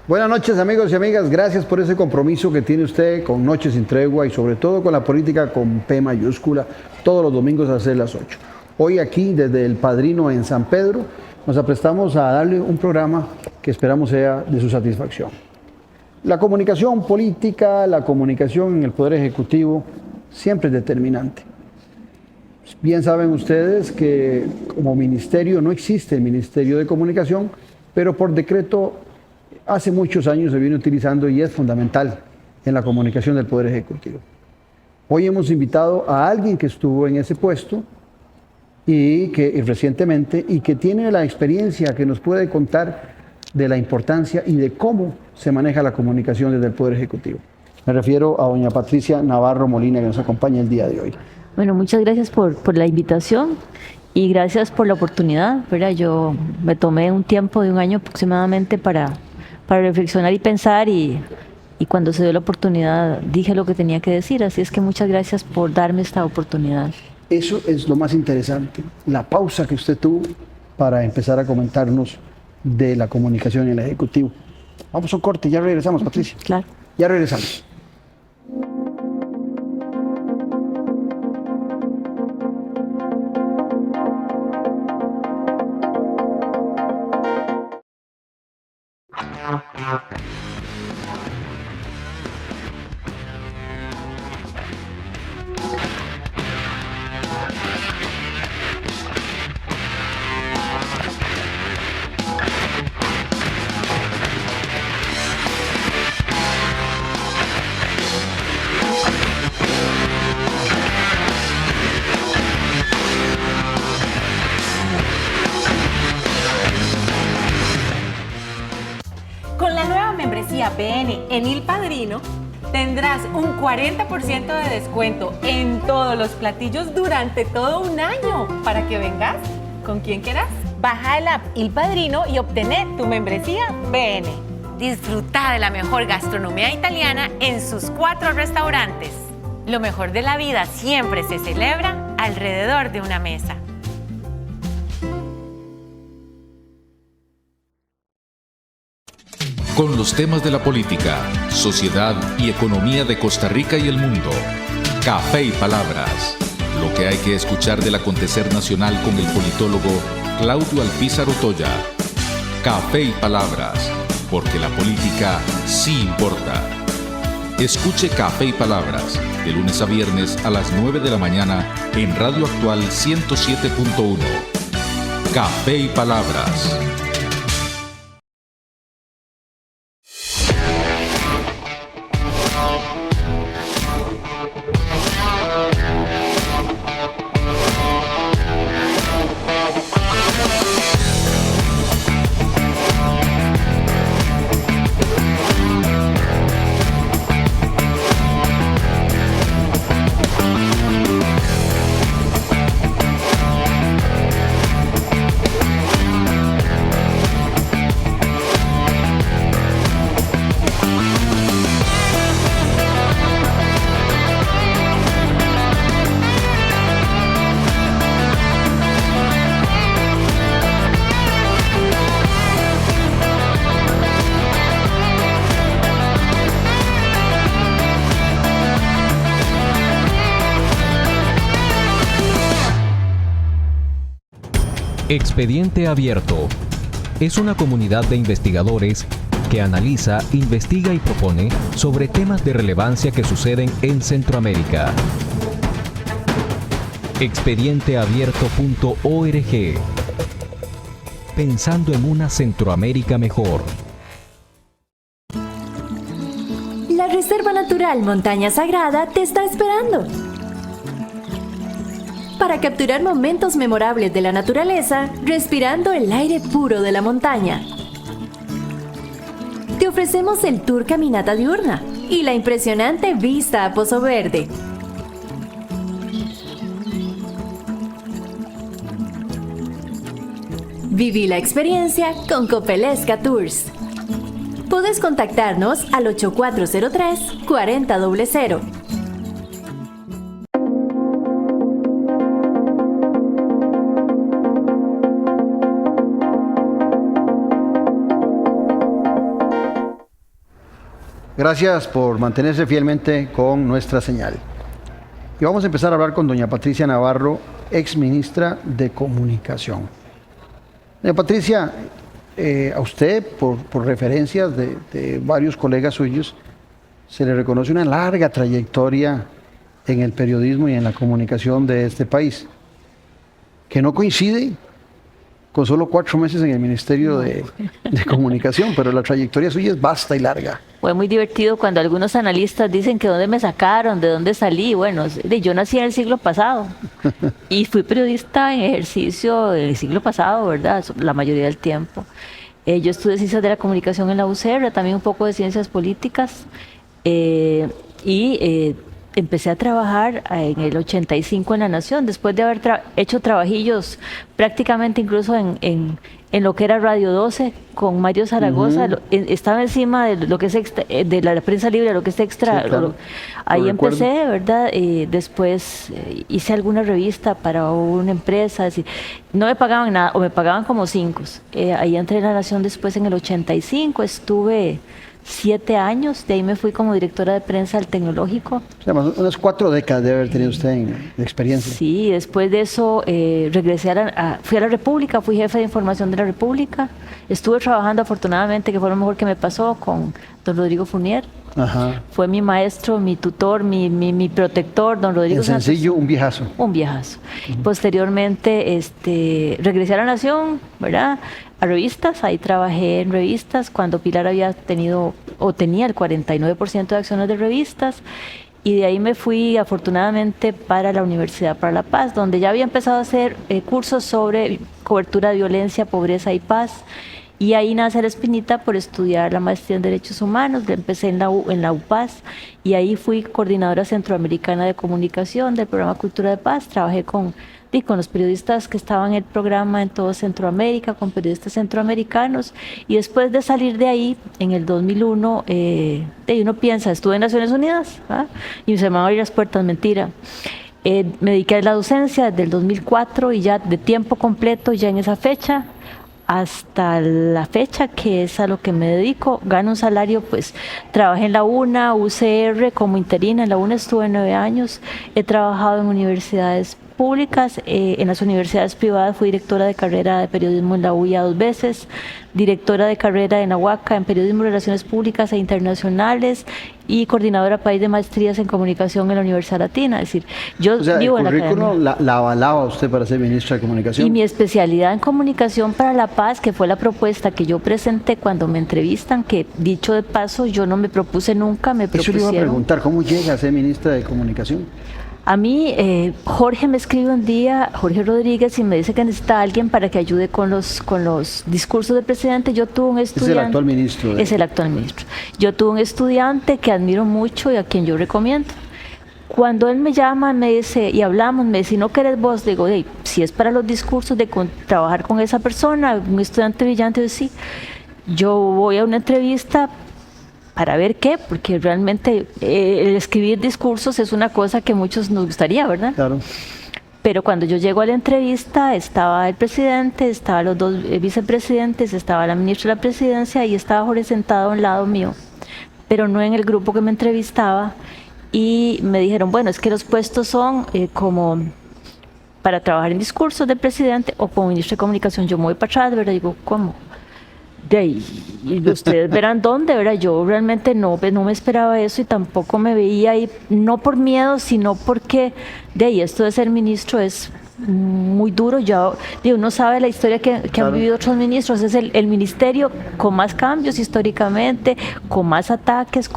Buenas noches amigos y amigas, gracias por ese compromiso que tiene usted con Noches sin Tregua y sobre todo con la política con P mayúscula, todos los domingos a las 8. Hoy aquí desde El Padrino en San Pedro nos aprestamos a darle un programa que esperamos sea de su satisfacción. La comunicación política, la comunicación en el Poder Ejecutivo siempre es determinante. Bien saben ustedes que como ministerio no existe el Ministerio de Comunicación, pero por decreto hace muchos años se viene utilizando y es fundamental en la comunicación del Poder Ejecutivo. Hoy hemos invitado a alguien que estuvo en ese puesto y que recientemente y que tiene la experiencia que nos puede contar de la importancia y de cómo se maneja la comunicación desde el Poder Ejecutivo. Me refiero a doña Patricia Navarro Molina, que nos acompaña el día de hoy. Bueno, muchas gracias por la invitación y gracias por la oportunidad, ¿verdad? Yo me tomé un tiempo de un año aproximadamente para reflexionar y pensar y cuando se dio la oportunidad dije lo que tenía que decir, así es que muchas gracias por darme esta oportunidad. Eso es lo más interesante, la pausa que usted tuvo para empezar a comentarnos de la comunicación en el Ejecutivo. Vamos a un corte, ya regresamos, Patricia. Claro. Ya regresamos. Con la nueva membresía BN en El Padrino, tendrás un 40% de descuento en todos los platillos durante todo un año para que vengas con quien quieras. Baja el app El Padrino y obtener tu membresía BN. Disfruta de la mejor gastronomía italiana en sus 4 restaurantes. Lo mejor de la vida siempre se celebra alrededor de una mesa. Con los temas de la política, sociedad y economía de Costa Rica y el mundo. Café y Palabras. Lo que hay que escuchar del acontecer nacional con el politólogo Claudio Alpizar Otoya. Café y Palabras, porque la política sí importa. Escuche Café y Palabras, de lunes a viernes a las 9 de la mañana en Radio Actual 107.1. Café y Palabras. Expediente Abierto es una comunidad de investigadores que analiza, investiga y propone sobre temas de relevancia que suceden en Centroamérica. Expedienteabierto.org. Pensando en una Centroamérica mejor. La Reserva Natural Montaña Sagrada te está esperando. Para capturar momentos memorables de la naturaleza, respirando el aire puro de la montaña. Te ofrecemos el tour Caminata Diurna y la impresionante vista a Pozo Verde. Viví la experiencia con Copelesca Tours. Puedes contactarnos al 8403-4000. Gracias por mantenerse fielmente con nuestra señal. Y vamos a empezar a hablar con doña Patricia Navarro, ex ministra de Comunicación. Doña Patricia, a usted, por referencias de varios colegas suyos, se le reconoce una larga trayectoria en el periodismo y en la comunicación de este país, que no coincide con solo 4 meses en el Ministerio de Comunicación, pero la trayectoria suya es vasta y larga. Fue muy divertido cuando algunos analistas dicen que dónde me sacaron, de dónde salí. Bueno, yo nací en el siglo pasado y fui periodista en ejercicio del siglo pasado, ¿verdad? La mayoría del tiempo. Yo estudié Ciencias de la Comunicación en la UCR, también un poco de Ciencias Políticas, empecé a trabajar en el 85 en La Nación, después de haber hecho trabajillos prácticamente incluso en lo que era Radio 12 con Mario Zaragoza. Estaba encima de lo que es de la prensa libre, lo que es extra. Sí, claro. Ahí empecé, ¿verdad? Después hice alguna revista para una empresa. Así. No me pagaban nada, o me pagaban como 5. Ahí entré en La Nación después en el 85, estuve 7 años, de ahí me fui como directora de prensa del Tecnológico. O sea, unas 4 décadas debe haber tenido usted de experiencia. Sí, después de eso regresé fui a la República, fui jefe de información de la República. Estuve trabajando, afortunadamente, que fue lo mejor que me pasó, con don Rodrigo Fournier. Ajá. Fue mi maestro, mi tutor, mi protector, don Rodrigo En sencillo, Santos. un viejazo. Un viejazo. Posteriormente regresé a La Nación, ¿verdad? A revistas, ahí trabajé en revistas cuando Pilar había tenido o tenía el 49% de acciones de revistas, y de ahí me fui afortunadamente para la Universidad para la Paz, donde ya había empezado a hacer cursos sobre cobertura de violencia, pobreza y paz. Y ahí nace la espinita por estudiar la maestría en Derechos Humanos. Empecé en la UPAS, y ahí fui coordinadora centroamericana de comunicación del programa Cultura de Paz. Trabajé con los periodistas que estaban en el programa en toda Centroamérica, con periodistas centroamericanos. Y después de salir de ahí, en el 2001, uno piensa, estuve en Naciones Unidas, ¿ah? Y se me van a abrir las puertas, mentira. Me dediqué a la docencia desde el 2004 y ya de tiempo completo, ya en esa fecha, hasta la fecha, que es a lo que me dedico. Gano un salario, pues trabajé en la UNA, UCR como interina. En la UNA estuve 9 años, he trabajado en universidades públicas, en las universidades privadas fui directora de carrera de periodismo en la UIA 2 veces, directora de carrera en Ahuaca en periodismo, relaciones públicas e internacionales, y coordinadora país de maestrías en comunicación en la Universidad Latina. Es decir, yo vivo en la academia. ¿El currículo la avalaba usted para ser ministra de Comunicación? Y mi especialidad en comunicación para la paz, que fue la propuesta que yo presenté cuando me entrevistan, que dicho de paso, yo no me propuse nunca, me propusieron. Eso le iba a preguntar, ¿cómo llega a ser ministra de Comunicación? A mí, Jorge me escribe un día, Jorge Rodríguez, y me dice que necesita a alguien para que ayude con los discursos del presidente. Yo tuve un estudiante. Es el actual ministro. Es el actual ministro. Yo tuve un estudiante que admiro mucho y a quien yo recomiendo. Cuando él me llama, me dice, y hablamos, me dice, si no querés vos, le digo, hey, si es para los discursos de trabajar con esa persona, un estudiante brillante, yo sí. Yo voy a una entrevista para ver qué, porque realmente el escribir discursos es una cosa que muchos nos gustaría, ¿verdad? Claro. Pero cuando yo llego a la entrevista, estaba el presidente, estaban los 2 vicepresidentes, estaba la ministra de la presidencia y estaba Jorge sentado a un lado mío, pero no en el grupo que me entrevistaba, y me dijeron, bueno, es que los puestos son como para trabajar en discursos del presidente o como ministro de Comunicación. Yo me voy para atrás, ¿verdad? Digo, ¿cómo? De ahí, y ustedes verán dónde, ¿verdad? Yo realmente no me esperaba eso, y tampoco me veía ahí, no por miedo, sino porque de ahí esto de ser ministro es muy duro. Ya uno sabe la historia que han vivido otros ministros. Es el ministerio con más cambios históricamente, con más ataques,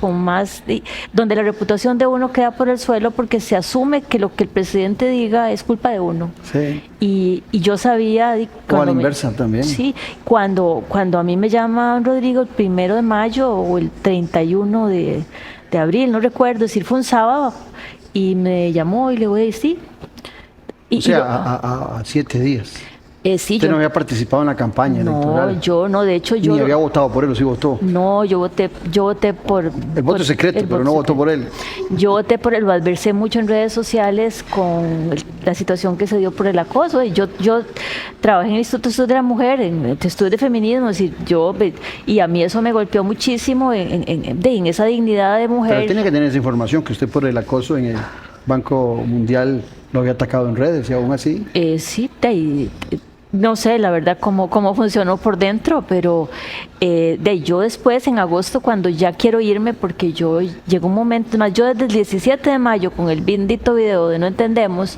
donde la reputación de uno queda por el suelo porque se asume que lo que el presidente diga es culpa de uno. Sí. Y yo sabía... O a la inversa también. Sí, cuando a mí me llama Rodrigo el 1 de mayo o el 31 de abril, no recuerdo, es decir, fue un sábado, y me llamó y le voy a decir sí. O sea, a 7 días. Sí, Usted no había participado en la campaña electoral. No, yo no, de hecho yo... Ni había votado por él, ¿o sí votó? No, yo voté por... El voto es secreto, pero no votó por él. Yo voté por él, lo adversé mucho en redes sociales con la situación que se dio por el acoso. Y yo trabajé en el Instituto de Estudios de la Mujer, en estudios de feminismo, y a mí eso me golpeó muchísimo en esa dignidad de mujer. Pero él tenía que tener esa información, que usted por el acoso en el Banco Mundial lo había atacado en redes, y aún así... Sí, no sé la verdad cómo funcionó por dentro, pero yo después en agosto, cuando ya quiero irme, porque llegó un momento, más yo desde el 17 de mayo con el bendito video de No Entendemos,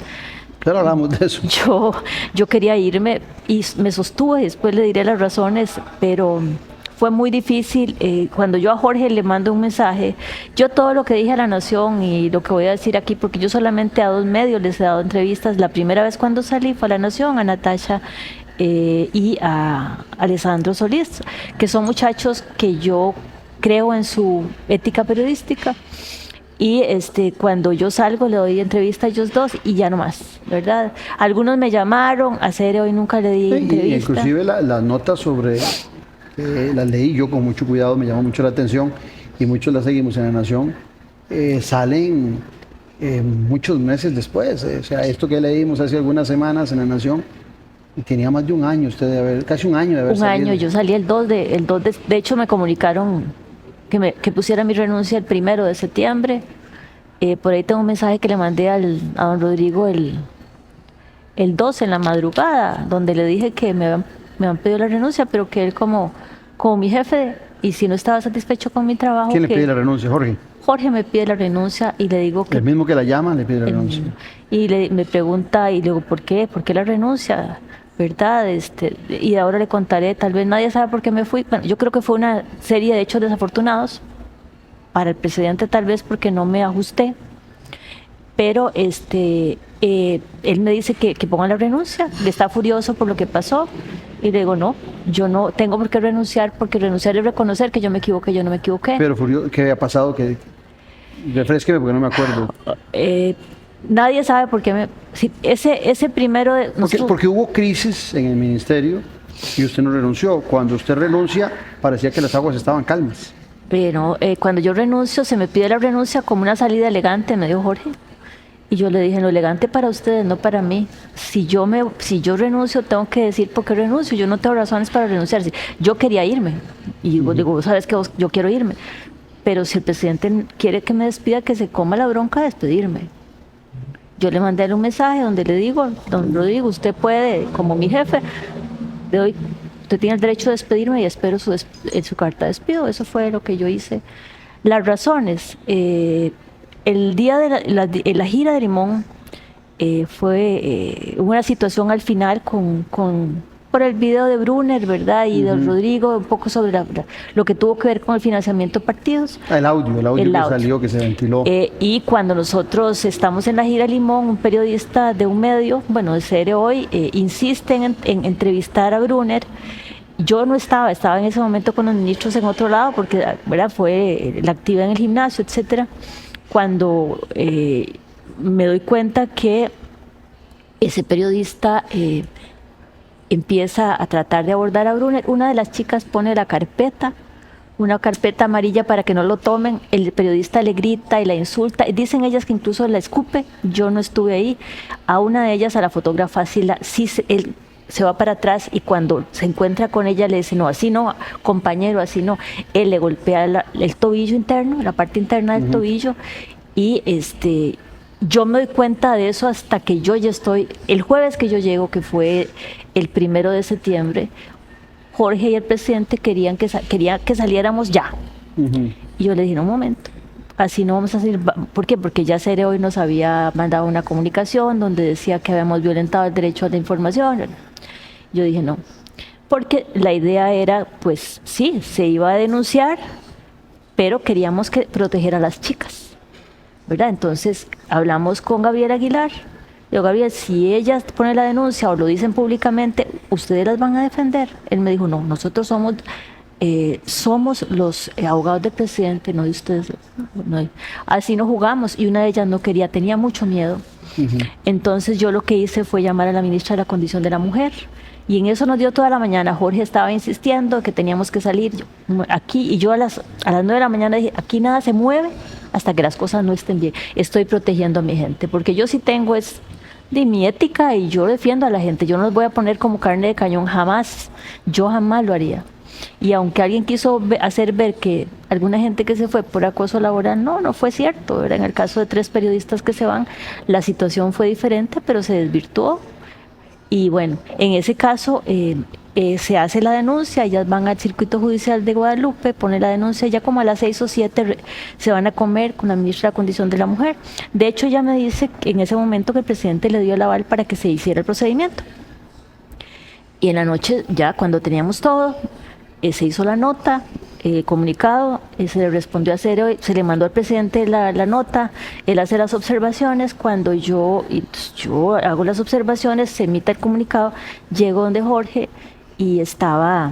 Pero hablamos de eso. yo quería irme y me sostuve, después le diré las razones, pero fue muy difícil. Cuando yo a Jorge le mando un mensaje, yo todo lo que dije a La Nación y lo que voy a decir aquí, porque yo solamente a 2 medios les he dado entrevistas, la primera vez cuando salí fue a La Nación, a Natasha y a Alessandro Solís, que son muchachos que yo creo en su ética periodística. Y cuando yo salgo le doy entrevista a ellos dos y ya no más, ¿verdad? Algunos me llamaron, a Cere hoy nunca le di entrevista. Inclusive las notas sobre, las leí yo con mucho cuidado, me llamó mucho la atención y muchos las seguimos en La Nación, salen muchos meses después. O sea, esto que leímos hace algunas semanas en La Nación, y tenía más de un año usted de haber, casi un año de haber salido. Un año, yo salí el 2 de hecho me comunicaron que pusiera mi renuncia el 1 de septiembre. Por ahí tengo un mensaje que le mandé a don Rodrigo el 2 en la madrugada, donde le dije que me han pedido la renuncia, pero que él como mi jefe, y si no estaba satisfecho con mi trabajo... ¿Quién le pide la renuncia, Jorge? Jorge me pide la renuncia y le digo que... El mismo que la llama le pide la renuncia. Y me pregunta, y le digo, ¿por qué? ¿Por qué la renuncia? ¿Verdad? Y ahora le contaré, tal vez nadie sabe por qué me fui. Bueno, yo creo que fue una serie de hechos desafortunados para el presidente, tal vez porque no me ajusté, pero él me dice que ponga la renuncia, le está furioso por lo que pasó, y le digo, no, yo no tengo por qué renunciar, porque renunciar es reconocer que yo me equivoqué, yo no me equivoqué. Pero furioso, ¿qué había pasado? Refrésqueme porque no me acuerdo. Nadie sabe por qué ese primero de... Porque hubo crisis en el ministerio y usted no renunció. Cuando usted renuncia, parecía que las aguas estaban calmas. Pero cuando yo renuncio, se me pide la renuncia como una salida elegante, me dijo Jorge. Y yo le dije, lo elegante para ustedes, no para mí. Si yo renuncio, tengo que decir por qué renuncio. Yo no tengo razones para renunciar. Yo quería irme. Y digo, sabes que yo quiero irme. Pero si el presidente quiere que me despida, que se coma la bronca de despedirme. Yo le mandé un mensaje donde le digo, don Rodrigo, usted puede, como mi jefe, usted tiene el derecho de despedirme y espero su carta de despido. Eso fue lo que yo hice. Las razones, el día de la gira de Limón fue una situación al final por el video de Brunner, ¿verdad? Y de Rodrigo, un poco sobre lo que tuvo que ver con el financiamiento de partidos. El audio que salió, que se ventiló. Y cuando nosotros estamos en la gira Limón, un periodista de un medio, bueno, de Cere Hoy, insiste en entrevistar a Brunner. Yo no estaba en ese momento con los ministros en otro lado, porque, ¿verdad?, fue la actividad en el gimnasio, etcétera. Cuando me doy cuenta que ese periodista empieza a tratar de abordar a Brunner, una de las chicas pone una carpeta amarilla para que no lo tomen, el periodista le grita y la insulta, dicen ellas que incluso la escupe, yo no estuve ahí, a una de ellas, a la fotógrafa, él se va para atrás y cuando se encuentra con ella le dice, no, así no, compañero, así no. Él le golpea el tobillo interno, la parte interna del tobillo, y yo me doy cuenta de eso hasta que yo ya estoy, el jueves que yo llego, que fue el 1 de septiembre, Jorge y el presidente querían que saliéramos ya. Y yo le dije, no, un momento, así no vamos a salir. ¿Por qué? Porque ya Cere Hoy nos había mandado una comunicación donde decía que habíamos violentado el derecho a la información. Yo dije, no, porque la idea era, pues sí, se iba a denunciar, pero queríamos proteger a las chicas, ¿verdad? Entonces hablamos con Gabriel Aguilar. Yo, Gabriel, si ellas ponen la denuncia o lo dicen públicamente, ¿ustedes las van a defender? Él me dijo, no, nosotros somos los abogados del presidente, no de ustedes. No. Así no jugamos, y una de ellas no quería, tenía mucho miedo. Entonces yo lo que hice fue llamar a la ministra de la Condición de la Mujer. Y en eso nos dio toda la mañana. Jorge estaba insistiendo que teníamos que salir aquí, y yo a las 9 de la mañana dije, aquí nada se mueve hasta que las cosas no estén bien. Estoy protegiendo a mi gente, porque yo sí tengo de mi ética y yo defiendo a la gente. Yo no los voy a poner como carne de cañón, jamás. Yo jamás lo haría. Y aunque alguien quiso hacer ver que alguna gente que se fue por acoso laboral, no fue cierto, ¿verdad? En el caso de 3 periodistas que se van, la situación fue diferente, pero se desvirtuó. Y bueno, en ese caso se hace la denuncia, ellas van al circuito judicial de Guadalupe, pone la denuncia, ya como a las 6 o 7 se van a comer con la ministra de la Condición de la Mujer. De hecho, ella me dice que en ese momento que el presidente le dio el aval para que se hiciera el procedimiento. Y en la noche, ya cuando teníamos todo, se hizo la nota, comunicado, se le respondió a Cero, se le mandó al presidente la nota, él hace las observaciones. Cuando yo hago las observaciones, se emite el comunicado, llego donde Jorge y estaba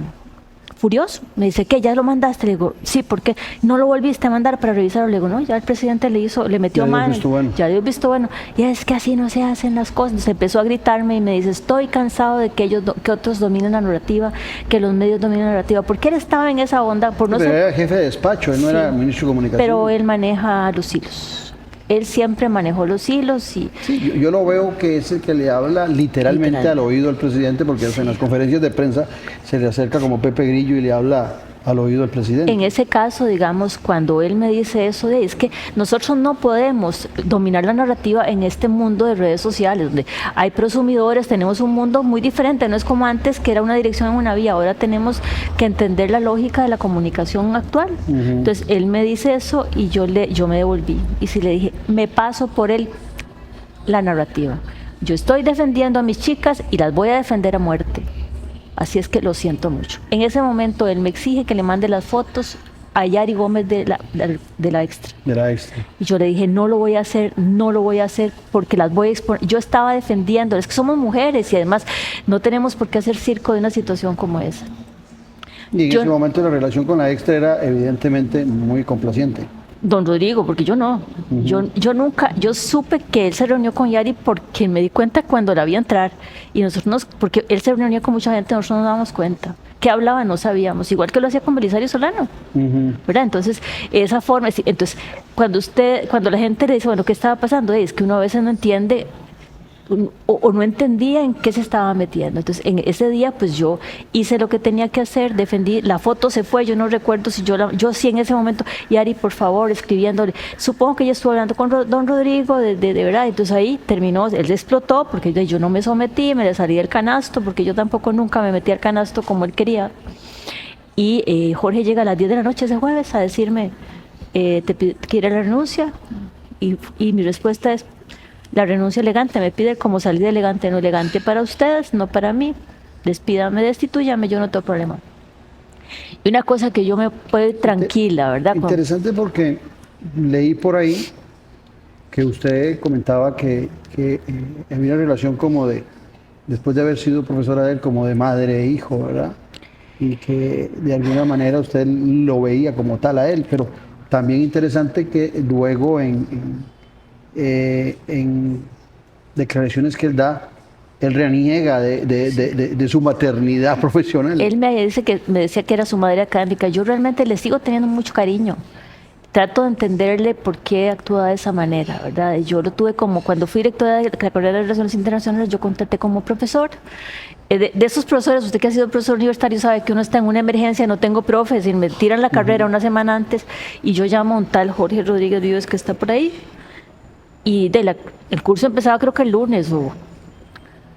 furioso. Me dice, ¿qué? ¿Ya lo mandaste? Le digo, sí, ¿por qué? ¿No lo volviste a mandar para revisarlo? Le digo, no, ya el presidente le metió mano. Ya dio visto bueno. Y es que así no se hacen las cosas. Se empezó a gritarme y me dice, estoy cansado de que otros dominen la narrativa, que los medios dominen la narrativa. ¿Por qué él estaba en esa onda? Pero era jefe de despacho, él no era ministro de Comunicación. Pero él maneja los hilos. Él siempre manejó los hilos y... Sí, yo lo veo que es el que le habla literalmente al oído al presidente, porque en las conferencias de prensa se le acerca como Pepe Grillo y le habla al oído del presidente. En ese caso, digamos, cuando él me dice eso, es que nosotros no podemos dominar la narrativa en este mundo de redes sociales, donde hay prosumidores, tenemos un mundo muy diferente, no es como antes que era una dirección en una vía, ahora tenemos que entender la lógica de la comunicación actual. Entonces, él me dice eso y yo me devolví. Y si le dije, me paso por la narrativa. Yo estoy defendiendo a mis chicas y las voy a defender a muerte. Así es que lo siento mucho. En ese momento él me exige que le mande las fotos a Yari Gómez de la Extra. De la Extra. Y yo le dije, no lo voy a hacer porque las voy a exponer. Yo estaba defendiendo, es que somos mujeres y además no tenemos por qué hacer circo de una situación como esa. Y en ese momento la relación con la Extra era evidentemente muy complaciente. Don Rodrigo, porque yo no. Yo supe que él se reunió con Yari porque me di cuenta cuando la vi entrar. Y nosotros porque él se reunía con mucha gente, nosotros no nos dábamos cuenta. ¿Qué hablaba? No sabíamos. Igual que lo hacía con Belisario Solano. ¿Verdad? Entonces, esa forma. Entonces, cuando la gente le dice, bueno, ¿qué estaba pasando? Es que uno a veces no entiende o no entendía en qué se estaba metiendo. Entonces, en ese día, pues yo hice lo que tenía que hacer, defendí, la foto se fue, yo no recuerdo si yo sí en ese momento, Yari, por favor, escribiéndole, supongo que ella estuvo hablando con don Rodrigo, de verdad, entonces ahí terminó, él explotó, porque yo no me sometí, me le salí del canasto, porque yo tampoco nunca me metí al canasto como él quería, y Jorge llega a las 10 de la noche ese jueves a decirme, ¿quiere la renuncia? Y mi respuesta es, la renuncia elegante, me pide como salida elegante, no elegante para ustedes, no para mí. Despídame, destituyame, yo no tengo problema. Y una cosa que yo me puedo ir tranquila, ¿verdad? Interesante porque leí por ahí que usted comentaba que había una relación como después de haber sido profesora de él, como de madre e hijo, ¿verdad? Y que de alguna manera usted lo veía como tal a él, pero también interesante que luego en declaraciones que él da, él reniega de su maternidad profesional. Él me decía que era su madre académica. Yo realmente le sigo teniendo mucho cariño. Trato de entenderle por qué actúa de esa manera, ¿verdad? Yo lo tuve como, cuando fui directora de la carrera de Relaciones Internacionales, yo contraté como profesor. De esos profesores, usted que ha sido profesor universitario sabe que uno está en una emergencia, no tengo profes, y me tiran la carrera una semana antes, y yo llamo a un tal Jorge Rodríguez Vives que está por ahí. Y el curso empezaba creo que el lunes,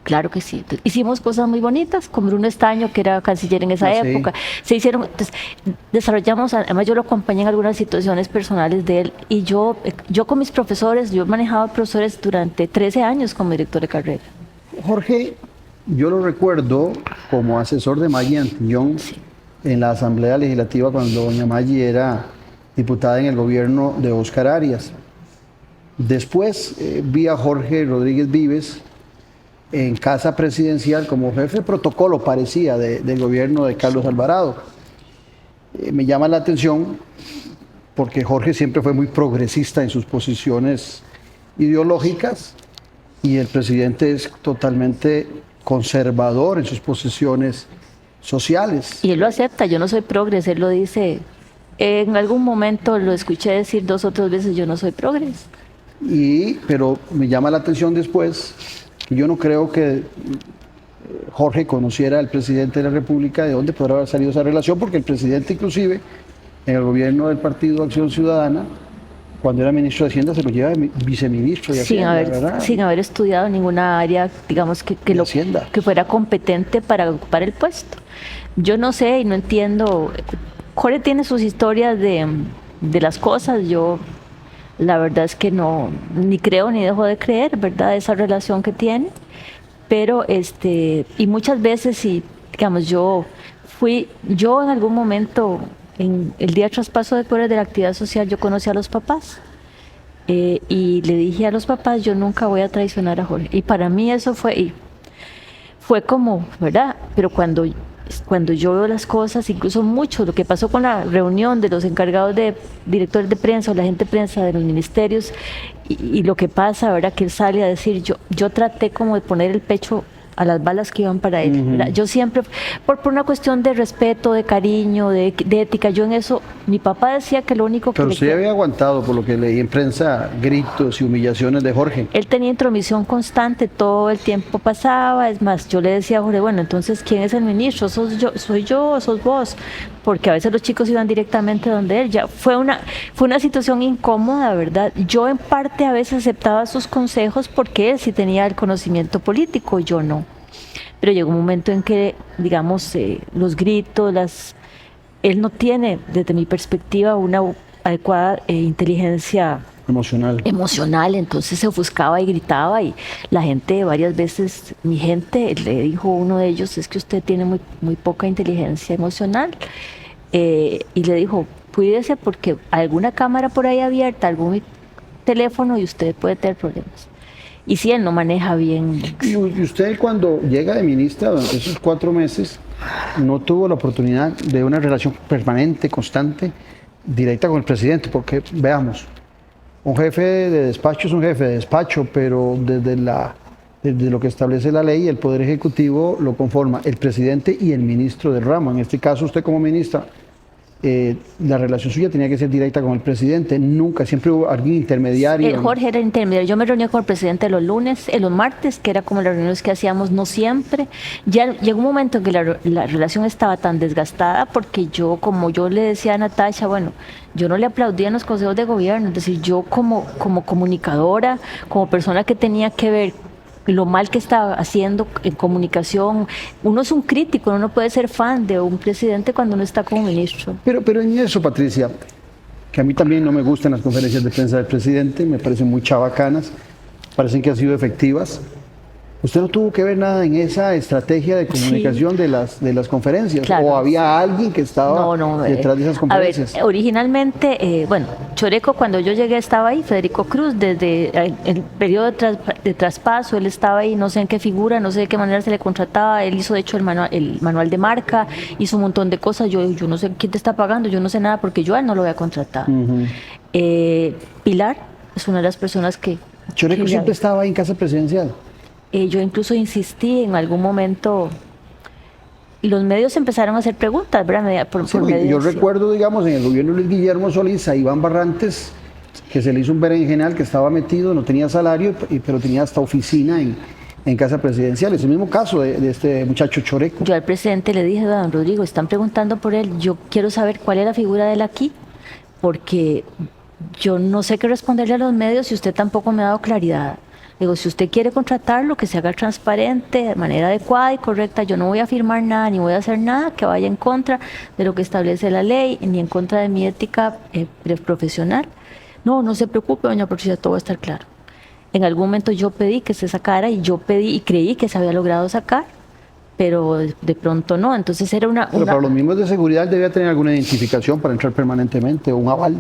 claro que sí. Entonces, hicimos cosas muy bonitas, con Bruno Estaño, que era canciller en esa época. Se hicieron, entonces, desarrollamos, además yo lo acompañé en algunas situaciones personales de él, y yo con mis profesores, yo he manejado profesores durante 13 años como director de carrera. Jorge, yo lo recuerdo como asesor de Maggie Antillón en la Asamblea Legislativa cuando doña Maggie era diputada en el gobierno de Óscar Arias. Después vi a Jorge Rodríguez Vives en Casa Presidencial como jefe de protocolo, parecía, del gobierno de Carlos Alvarado. Me llama la atención porque Jorge siempre fue muy progresista en sus posiciones ideológicas y el presidente es totalmente conservador en sus posiciones sociales. Y él lo acepta, yo no soy progres, él lo dice. En algún momento lo escuché decir 2 o 3 veces, yo no soy progres. Pero me llama la atención después que yo no creo que Jorge conociera al presidente de la República, de dónde podrá haber salido esa relación, porque el presidente inclusive en el gobierno del Partido Acción Ciudadana, cuando era ministro de Hacienda, se lo lleva de viceministro de Hacienda, ¿verdad? Sin haber estudiado ninguna área, digamos, que fuera competente para ocupar el puesto. Yo no sé y no entiendo. Jorge tiene sus historias de las cosas. Yo, la verdad es que no, ni creo ni dejo de creer, ¿verdad? Esa relación que tiene. Pero, y muchas veces, y digamos, yo en algún momento, en el día de traspaso de poderes de la actividad social, yo conocí a los papás. Y le dije a los papás, yo nunca voy a traicionar a Jorge. Y para mí eso fue como, ¿verdad? Pero cuando yo veo las cosas, incluso mucho, lo que pasó con la reunión de los encargados de directores de prensa o la gente de prensa de los ministerios, y lo que pasa, ¿verdad? Que él sale a decir, yo traté como de poner el pecho a las balas que iban para él, ¿verdad? Yo siempre, por una cuestión de respeto, de cariño, de ética, yo en eso, mi papá decía que lo único que... Pero usted había aguantado, por lo que leí en prensa, gritos y humillaciones de Jorge. Él tenía intromisión constante, todo el tiempo pasaba, es más, yo le decía a Jorge, bueno, entonces, ¿quién es el ministro? ¿Soy yo o sos vos? Porque a veces los chicos iban directamente donde él. Ya fue una situación incómoda, ¿verdad? Yo en parte a veces aceptaba sus consejos porque él sí tenía el conocimiento político, yo no. Pero llegó un momento en que, digamos, los gritos, él no tiene, desde mi perspectiva, una adecuada inteligencia emocional, entonces se ofuscaba y gritaba, y la gente varias veces, mi gente, le dijo uno de ellos, es que usted tiene muy poca inteligencia emocional, y le dijo, cuídese porque alguna cámara por ahí abierta, algún teléfono, y usted puede tener problemas. Y si él no maneja bien. Y usted, cuando llega de ministra, durante esos 4 meses, no tuvo la oportunidad de una relación permanente, constante, directa con el presidente, porque veamos, un jefe de despacho es un jefe de despacho, pero desde lo que establece la ley, el Poder Ejecutivo lo conforma el presidente y el ministro del ramo. En este caso, usted como ministra, la relación suya tenía que ser directa con el presidente, nunca, siempre hubo alguien intermediario. Jorge era intermediario, yo me reunía con el presidente los lunes, los martes, que era como las reuniones que hacíamos, no siempre. Ya llegó un momento en que la relación estaba tan desgastada, porque como yo le decía a Natasha, bueno, yo no le aplaudía en los consejos de gobierno, es decir, yo como comunicadora, como persona que tenía que ver lo mal que estaba haciendo en comunicación, uno es un crítico, uno no puede ser fan de un presidente cuando uno está como ministro. Pero en eso, Patricia, que a mí también no me gustan las conferencias de prensa del presidente, me parecen muy chabacanas, parecen que han sido efectivas. ¿Usted no tuvo que ver nada en esa estrategia de comunicación de las conferencias? Claro. ¿O había alguien que estaba detrás de esas conferencias? A ver, originalmente, Choreco, cuando yo llegué estaba ahí, Federico Cruz, desde el periodo de traspaso, él estaba ahí, no sé en qué figura, no sé de qué manera se le contrataba, él hizo de hecho el manual de marca, hizo un montón de cosas, yo no sé quién te está pagando, yo no sé nada, porque yo a él no lo voy a contratar. Pilar es una de las personas que... Choreco siempre estaba ahí en casa presidencial. Yo incluso insistí en algún momento, los medios empezaron a hacer preguntas, ¿verdad? Yo recuerdo, digamos, en el gobierno de Luis Guillermo Solís, a Iván Barrantes, que se le hizo un berenjenal, que estaba metido, no tenía salario, pero tenía hasta oficina en casa presidencial. Es el mismo caso de este muchacho Choreco. Yo al presidente le dije, don Rodrigo, están preguntando por él, yo quiero saber cuál es la figura de él aquí, porque yo no sé qué responderle a los medios y usted tampoco me ha dado claridad. Digo, si usted quiere contratarlo, que se haga transparente, de manera adecuada y correcta. Yo no voy a firmar nada, ni voy a hacer nada que vaya en contra de lo que establece la ley, ni en contra de mi ética profesional. No se preocupe, doña Patricia, todo va a estar claro. En algún momento yo pedí que se sacara, y yo pedí y creí que se había logrado sacar, pero de pronto no. Entonces era Pero para los mismos de seguridad debía tener alguna identificación para entrar permanentemente, o un aval.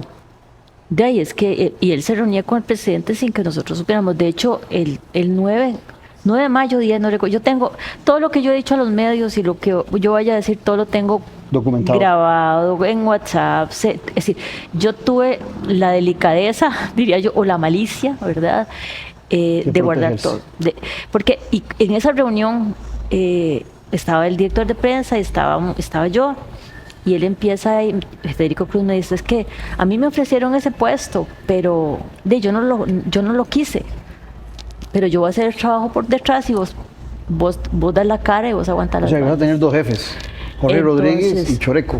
De ahí es que y él se reunía con el presidente sin que nosotros supiéramos. De hecho, el 9 de mayo, 10, no recuerdo. Yo tengo todo lo que yo he dicho a los medios y lo que yo vaya a decir, todo lo tengo documentado, grabado en WhatsApp. Es decir, yo tuve la delicadeza, diría yo, o la malicia, ¿verdad?, de guardar todo. Porque en esa reunión estaba el director de prensa y estaba yo. Y él empieza, Federico Cruz me dice, es que a mí me ofrecieron ese puesto, pero yo no lo quise. Pero yo voy a hacer el trabajo por detrás y vos das la cara y vos aguantas las O sea, que vas a balas. tener dos jefes, Jorge Rodríguez y Choreco.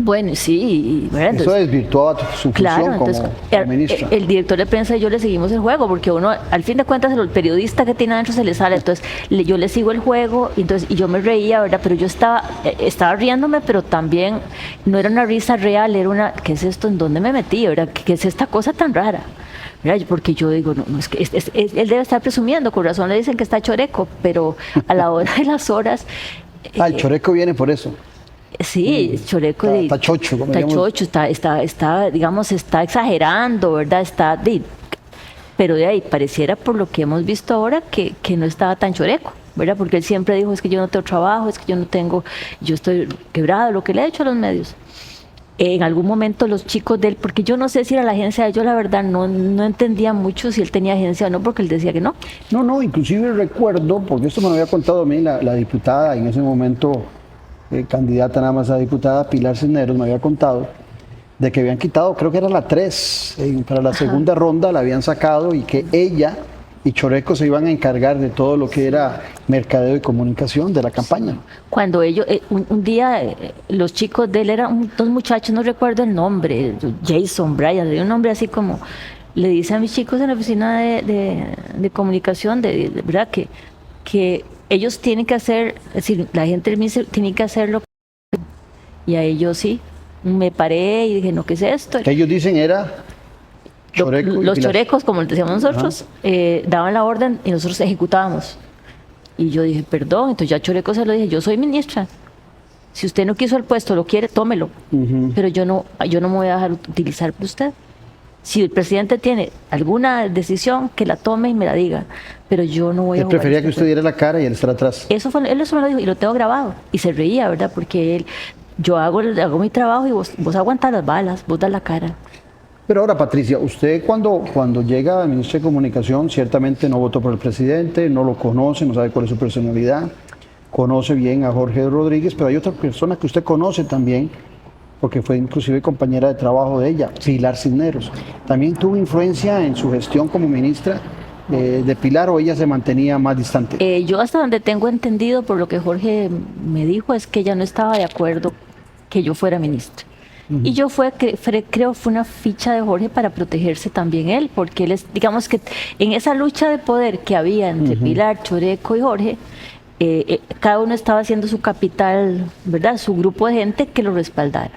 Bueno, sí, ¿verdad? Eso desvirtuaba su función como ministra. El director de prensa y yo le seguimos el juego, porque uno, al fin de cuentas, el periodista que tiene adentro se le sale. Entonces, yo le sigo el juego y yo me reía, ¿verdad? Pero yo estaba riéndome, pero también no era una risa real, era una, ¿qué es esto? ¿En dónde me metí? ¿Verdad? ¿Qué es esta cosa tan rara? ¿Verdad? Porque yo digo, no, es que él debe estar presumiendo, con razón le dicen que está choreco, pero a la hora de las horas... El choreco viene por eso. Sí, choreco está chocho, como está digamos. chocho, digamos, está exagerando, ¿verdad? Pero de ahí pareciera, por lo que hemos visto ahora, que no estaba tan choreco, ¿verdad? Porque él siempre dijo, es que yo no tengo trabajo, es que yo estoy quebrado, lo que le ha hecho a los medios. En algún momento los chicos de él, porque yo no sé si era la agencia de él, yo la verdad no entendía mucho si él tenía agencia o no, porque él decía que no. No, inclusive recuerdo, porque esto me lo había contado a mí la diputada en ese momento, candidata nada más a diputada, Pilar Cisneros, me había contado de que habían quitado, creo que era la 3, para la segunda ronda la habían sacado y que ella y Choreco se iban a encargar de todo lo que era mercadeo y comunicación de la campaña. Cuando ellos, un día, los chicos de él eran dos muchachos, no recuerdo el nombre, Jason, Brian, de un nombre así como, le dice a mis chicos en la oficina de comunicación, ¿verdad? Que ellos tienen que hacer, es decir, la gente del MIS tiene que hacerlo. Y a ellos sí, me paré y dije, no, ¿qué es esto? Que ellos dicen era Choreco y los Pilar. chorecos, como les decíamos nosotros, daban la orden y nosotros ejecutábamos. Y yo dije, perdón, entonces ya Choreco se lo dije, yo soy ministra. Si usted no quiso el puesto, lo quiere, tómelo. Pero yo no me voy a dejar utilizar por usted. Si el presidente tiene alguna decisión, que la tome y me la diga. Pero yo no voy a Él jugar prefería este que usted juego. diera la cara y él estar atrás. Él eso me lo dijo y lo tengo grabado. Y se reía, ¿verdad? Porque yo hago mi trabajo y vos aguantas las balas, vos das la cara. Pero ahora, Patricia, usted cuando llega al Ministerio de Comunicación, ciertamente no votó por el presidente, no lo conoce, no sabe cuál es su personalidad, conoce bien a Jorge Rodríguez, pero hay otra persona que usted conoce también, porque fue inclusive compañera de trabajo de ella, Pilar Cisneros. ¿También tuvo influencia en su gestión como ministra de Pilar o ella se mantenía más distante? Yo hasta donde tengo entendido, por lo que Jorge me dijo, es que ella no estaba de acuerdo que yo fuera ministra. Y yo creo fue una ficha de Jorge para protegerse también él, porque él es, digamos que en esa lucha de poder que había entre Pilar, Choreco y Jorge, cada uno estaba haciendo su capital, ¿verdad? Su grupo de gente que lo respaldara.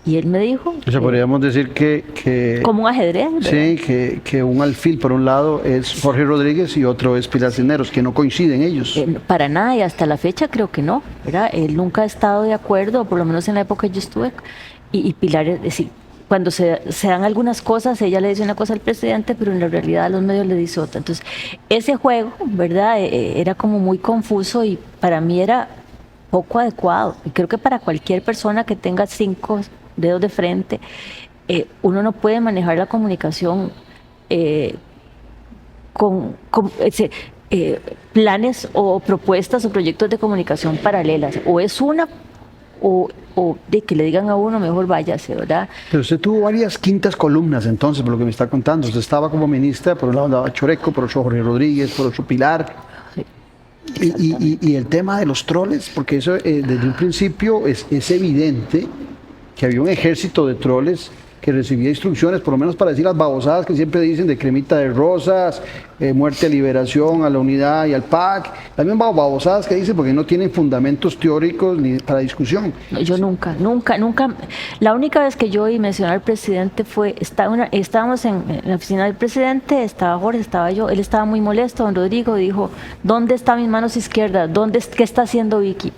Y él me dijo... O sea, podríamos decir que como un ajedrez, ¿verdad? sí, que un alfil por un lado es Jorge Rodríguez y otro es Pilar Cisneros, que no coinciden ellos. Para nada, y hasta la fecha creo que no, ¿verdad? Él nunca ha estado de acuerdo, por lo menos en la época que yo estuve, y Pilar, es decir, cuando se dan algunas cosas, ella le dice una cosa al presidente, pero en la realidad a los medios le dice otra. Entonces, ese juego, ¿verdad? Era como muy confuso y para mí era poco adecuado. Y creo que para cualquier persona que tenga 5 dedos de frente, uno no puede manejar la comunicación con planes o propuestas o proyectos de comunicación paralelas. O es una o de que le digan a uno mejor váyase, ¿verdad? Pero usted tuvo varias quintas columnas entonces, por lo que me está contando. Usted estaba como ministra, por un lado andaba Choreco, por otro Jorge Rodríguez, por otro Pilar. Y el tema de los troles, porque eso desde un principio es evidente que había un ejército de troles que recibía instrucciones, por lo menos para decir las babosadas que siempre dicen de cremita de rosas, muerte a liberación, a la unidad y al PAC, también babosadas que dicen porque no tienen fundamentos teóricos ni para discusión. Yo nunca, la única vez que yo oí mencionar al presidente fue, estábamos en la oficina del presidente, estaba Jorge, estaba yo, él estaba muy molesto, don Rodrigo dijo, ¿dónde están mis manos izquierdas? ¿Qué está haciendo Vicky?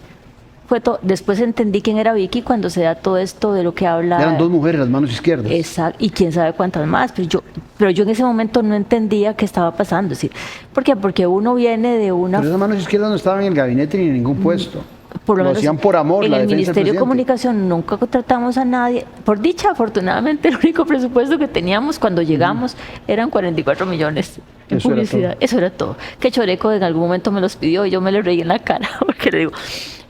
Después entendí quién era Vicky cuando se da todo esto de lo que habla. Eran 2 mujeres, las manos izquierdas. Exacto, y quién sabe cuántas más, pero yo en ese momento no entendía qué estaba pasando. Es decir, ¿por qué? Porque uno viene de una... Pero esas manos izquierdas no estaban en el gabinete ni en ningún puesto. por lo Lo menos hacían por amor, en la el defensa del Ministerio de presidente. Comunicación nunca contratamos a nadie. Por dicha, afortunadamente, el único presupuesto que teníamos cuando llegamos eran 44 millones en Eso era publicidad. todo. Eso era todo. Que Choreco en algún momento me los pidió y yo me lo reí en la cara porque le digo,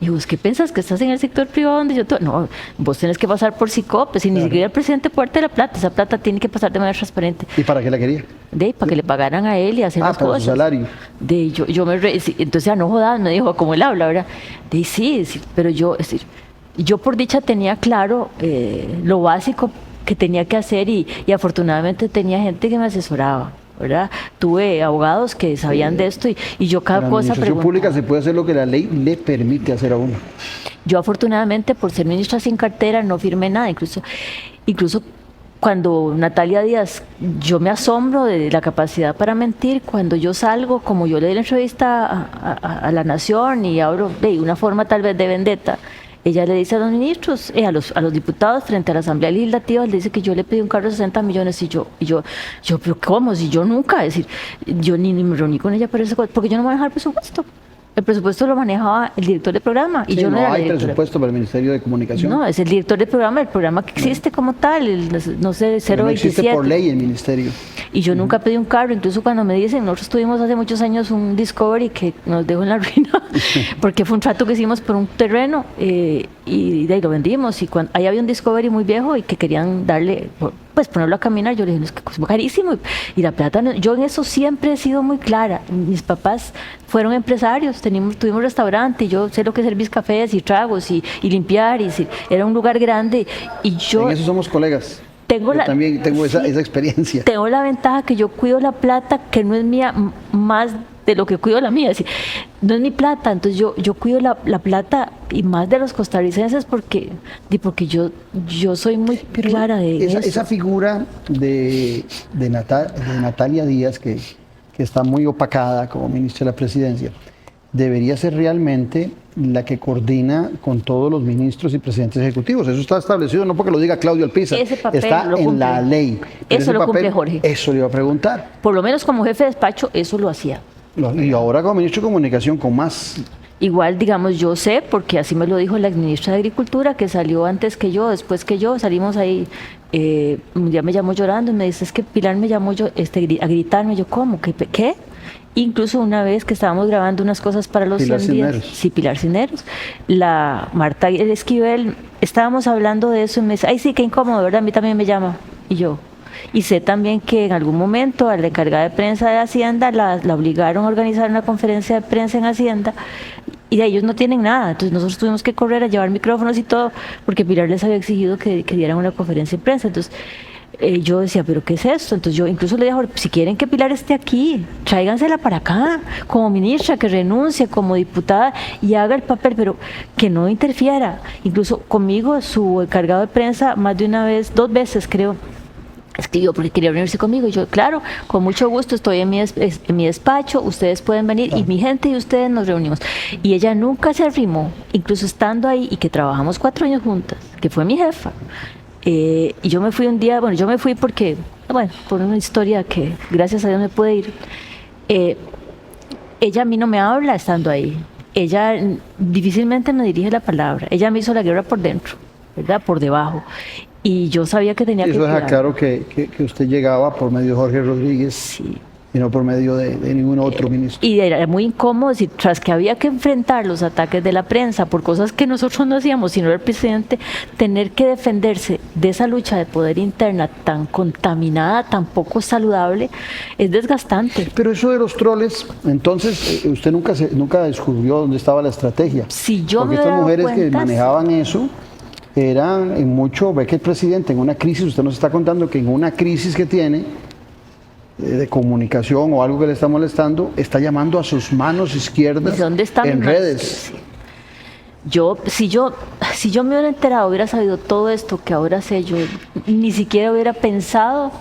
¿y vos qué piensas que estás en el sector privado donde yo no, vos tenés que pasar por SICOPES y ni siquiera el presidente puede darte la plata, esa plata tiene que pasar de manera transparente. ¿Y para qué la quería? Para que le pagaran a él y hacer las para cosas. su salario. Yo me reí, entonces ya no jodas, me dijo, como él habla, ¿verdad? Sí, pero yo, es decir, yo por dicha tenía claro lo básico que tenía que hacer y afortunadamente tenía gente que me asesoraba, ¿verdad? Tuve abogados que sabían de esto y yo cada En la cosa administración pública se puede hacer lo que la ley le permite hacer a uno. Yo afortunadamente por ser ministra sin cartera no firmé nada, incluso cuando Natalia Díaz, yo me asombro de la capacidad para mentir, cuando yo salgo, como yo le di la entrevista a La Nación y abro de una forma tal vez de vendetta, ella le dice a los ministros, a los diputados frente a la Asamblea Legislativa, le dice que yo le pedí un carro de 60 millones y yo, pero ¿cómo? Si yo nunca, es decir, yo ni me reuní con ella para eso, porque yo no manejaba el presupuesto. El presupuesto lo manejaba el director de programa y Sí, yo no era la hay directora. presupuesto para el Ministerio de Comunicación. No, es el director de programa, el programa que existe como tal, no sé, Pero 027. no existe por ley el ministerio. Y yo nunca pedí un carro, incluso cuando me dicen, nosotros tuvimos hace muchos años un Discovery que nos dejó en la ruina, porque fue un trato que hicimos por un terreno y de ahí lo vendimos. Y ahí había un Discovery muy viejo y que querían darle, pues ponerlo a caminar, yo le dije, no, es que es carísimo. Y la plata, yo en eso siempre he sido muy clara. Mis papás fueron empresarios, tuvimos restaurante, y yo sé lo que es servir cafés y tragos y limpiar, era un lugar grande. Y yo En eso somos colegas. tengo Yo también tengo esa experiencia. Tengo la ventaja que yo cuido la plata, que no es mía, más de lo que cuido la mía. Es decir, no es mi plata, entonces yo cuido la plata y más de los costarricenses porque yo soy muy clara de eso. Esa figura de Natalia Díaz, que está muy opacada como ministra de la Presidencia, debería ser realmente la que coordina con todos los ministros y presidentes ejecutivos. Eso está establecido, no porque lo diga Claudio Alpizar, Ese papel está lo en cumple. la ley. Pero Eso ese lo cumple papel, Jorge. Eso le iba a preguntar. Por lo menos como jefe de despacho, eso lo hacía. Y ahora como ministro de Comunicación con más. Igual, digamos, yo sé, porque así me lo dijo la ministra de Agricultura, que salió antes que yo, después que yo, salimos ahí, un día me llamó llorando y me dice, es que Pilar me llamó a gritarme, yo, ¿cómo? ¿Qué? Incluso una vez que estábamos grabando unas cosas para los Pilar 100 días. Cisneros. Sí, Pilar Cisneros. La Marta Esquivel, estábamos hablando de eso y me dice, ay, sí, qué incómodo, ¿verdad? A mí también me llama. Y yo... Y sé también que en algún momento a la encargada de prensa de Hacienda la obligaron a organizar una conferencia de prensa en Hacienda y de ellos no tienen nada. Entonces nosotros tuvimos que correr a llevar micrófonos y todo porque Pilar les había exigido que dieran una conferencia de prensa. Entonces yo decía, ¿pero qué es esto? Entonces yo incluso le dije, si quieren que Pilar esté aquí, tráigansela para acá, como ministra, que renuncie, como diputada y haga el papel, pero que no interfiera. Incluso conmigo, su encargado de prensa, más de una vez, 2 veces creo, escribió porque quería reunirse conmigo y yo, claro, con mucho gusto estoy en mi despacho, ustedes pueden venir y mi gente y ustedes nos reunimos. Y ella nunca se arrimó, incluso estando ahí y que trabajamos 4 años juntas, que fue mi jefa. Y yo me fui un día, yo me fui porque, por una historia que gracias a Dios me pude ir. Ella a mí no me habla estando ahí. Ella difícilmente me dirige la palabra. Ella me hizo la guerra por dentro, ¿verdad? Por debajo. Y yo sabía que tenía que Eso deja cuidar. claro que usted llegaba por medio de Jorge Rodríguez Sí. y no por medio de ningún otro ministro. Y era muy incómodo, decir, tras que había que enfrentar los ataques de la prensa por cosas que nosotros no hacíamos, sino el presidente, tener que defenderse de esa lucha de poder interna tan contaminada, tan poco saludable, es desgastante. Pero eso de los troles, entonces usted nunca descubrió dónde estaba la estrategia. Si yo Porque me estas he dado mujeres que cuenta, manejaban eso eran en mucho, ve que el presidente en una crisis, usted nos está contando que en una crisis que tiene de comunicación o algo que le está molestando, está llamando a sus manos izquierdas ¿dónde están en mis manos? redes. Si yo me hubiera enterado, hubiera sabido todo esto que ahora sé, yo ni siquiera hubiera pensado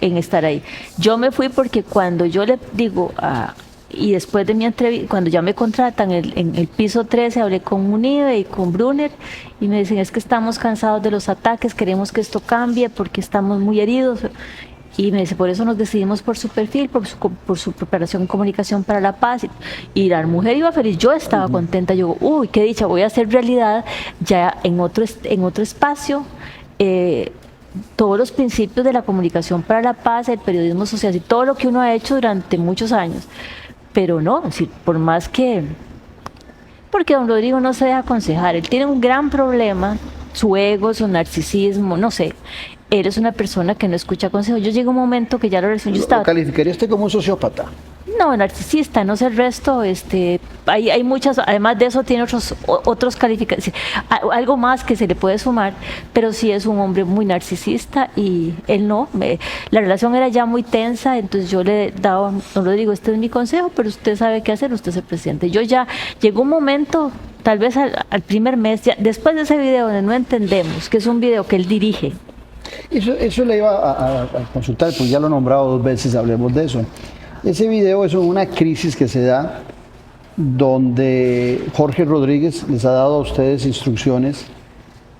en estar ahí. Yo me fui porque cuando yo le digo y después de mi entrevista, cuando ya me contratan en el piso 13, hablé con Unive y con Brunner y me dicen, es que estamos cansados de los ataques, queremos que esto cambie porque estamos muy heridos. Y me dice, por eso nos decidimos por su perfil, por su preparación en comunicación para la paz. Y la mujer iba feliz, yo estaba contenta, yo, uy, qué dicha, voy a hacer realidad ya en otro espacio todos los principios de la comunicación para la paz, el periodismo social y todo lo que uno ha hecho durante muchos años. Pero no, por más que... Porque don Rodrigo no se deja aconsejar, él tiene un gran problema, su ego, su narcisismo, no sé. Él es una persona que no escucha consejos. Yo llegué a un momento que ya la relación yo estaba... ¿Lo calificaría usted como un sociópata? No, narcisista, no sé el resto, hay muchas, además de eso tiene otros calificaciones, algo más que se le puede sumar, pero sí es un hombre muy narcisista y él no, la relación era ya muy tensa, entonces yo le daba, don Rodrigo, este es mi consejo, pero usted sabe qué hacer, usted es el presidente. Yo ya, llegó un momento, tal vez al primer mes, ya, después de ese video donde no entendemos, que es un video que él dirige. Eso le iba a consultar, pues ya lo he nombrado 2 veces, hablemos de eso. Ese video es una crisis que se da donde Jorge Rodríguez les ha dado a ustedes instrucciones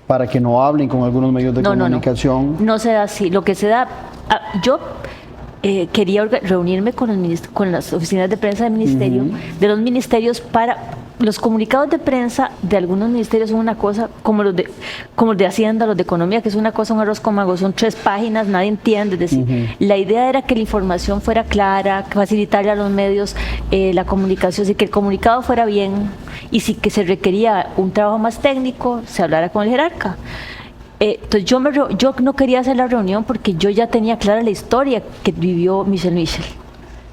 para que no hablen con algunos medios de comunicación. No se da así. Lo que se da, yo quería reunirme con las oficinas de prensa del ministerio, de los ministerios para... Los comunicados de prensa de algunos ministerios son una cosa como los de Hacienda, los de Economía, que es una cosa, un arroz con mango, son 3 páginas, nadie entiende. Es decir, la idea era que la información fuera clara, facilitarle a los medios la comunicación, así que el comunicado fuera bien y si que se requería un trabajo más técnico, se hablara con el jerarca. Entonces yo no quería hacer la reunión porque yo ya tenía clara la historia que vivió Michelle Michel,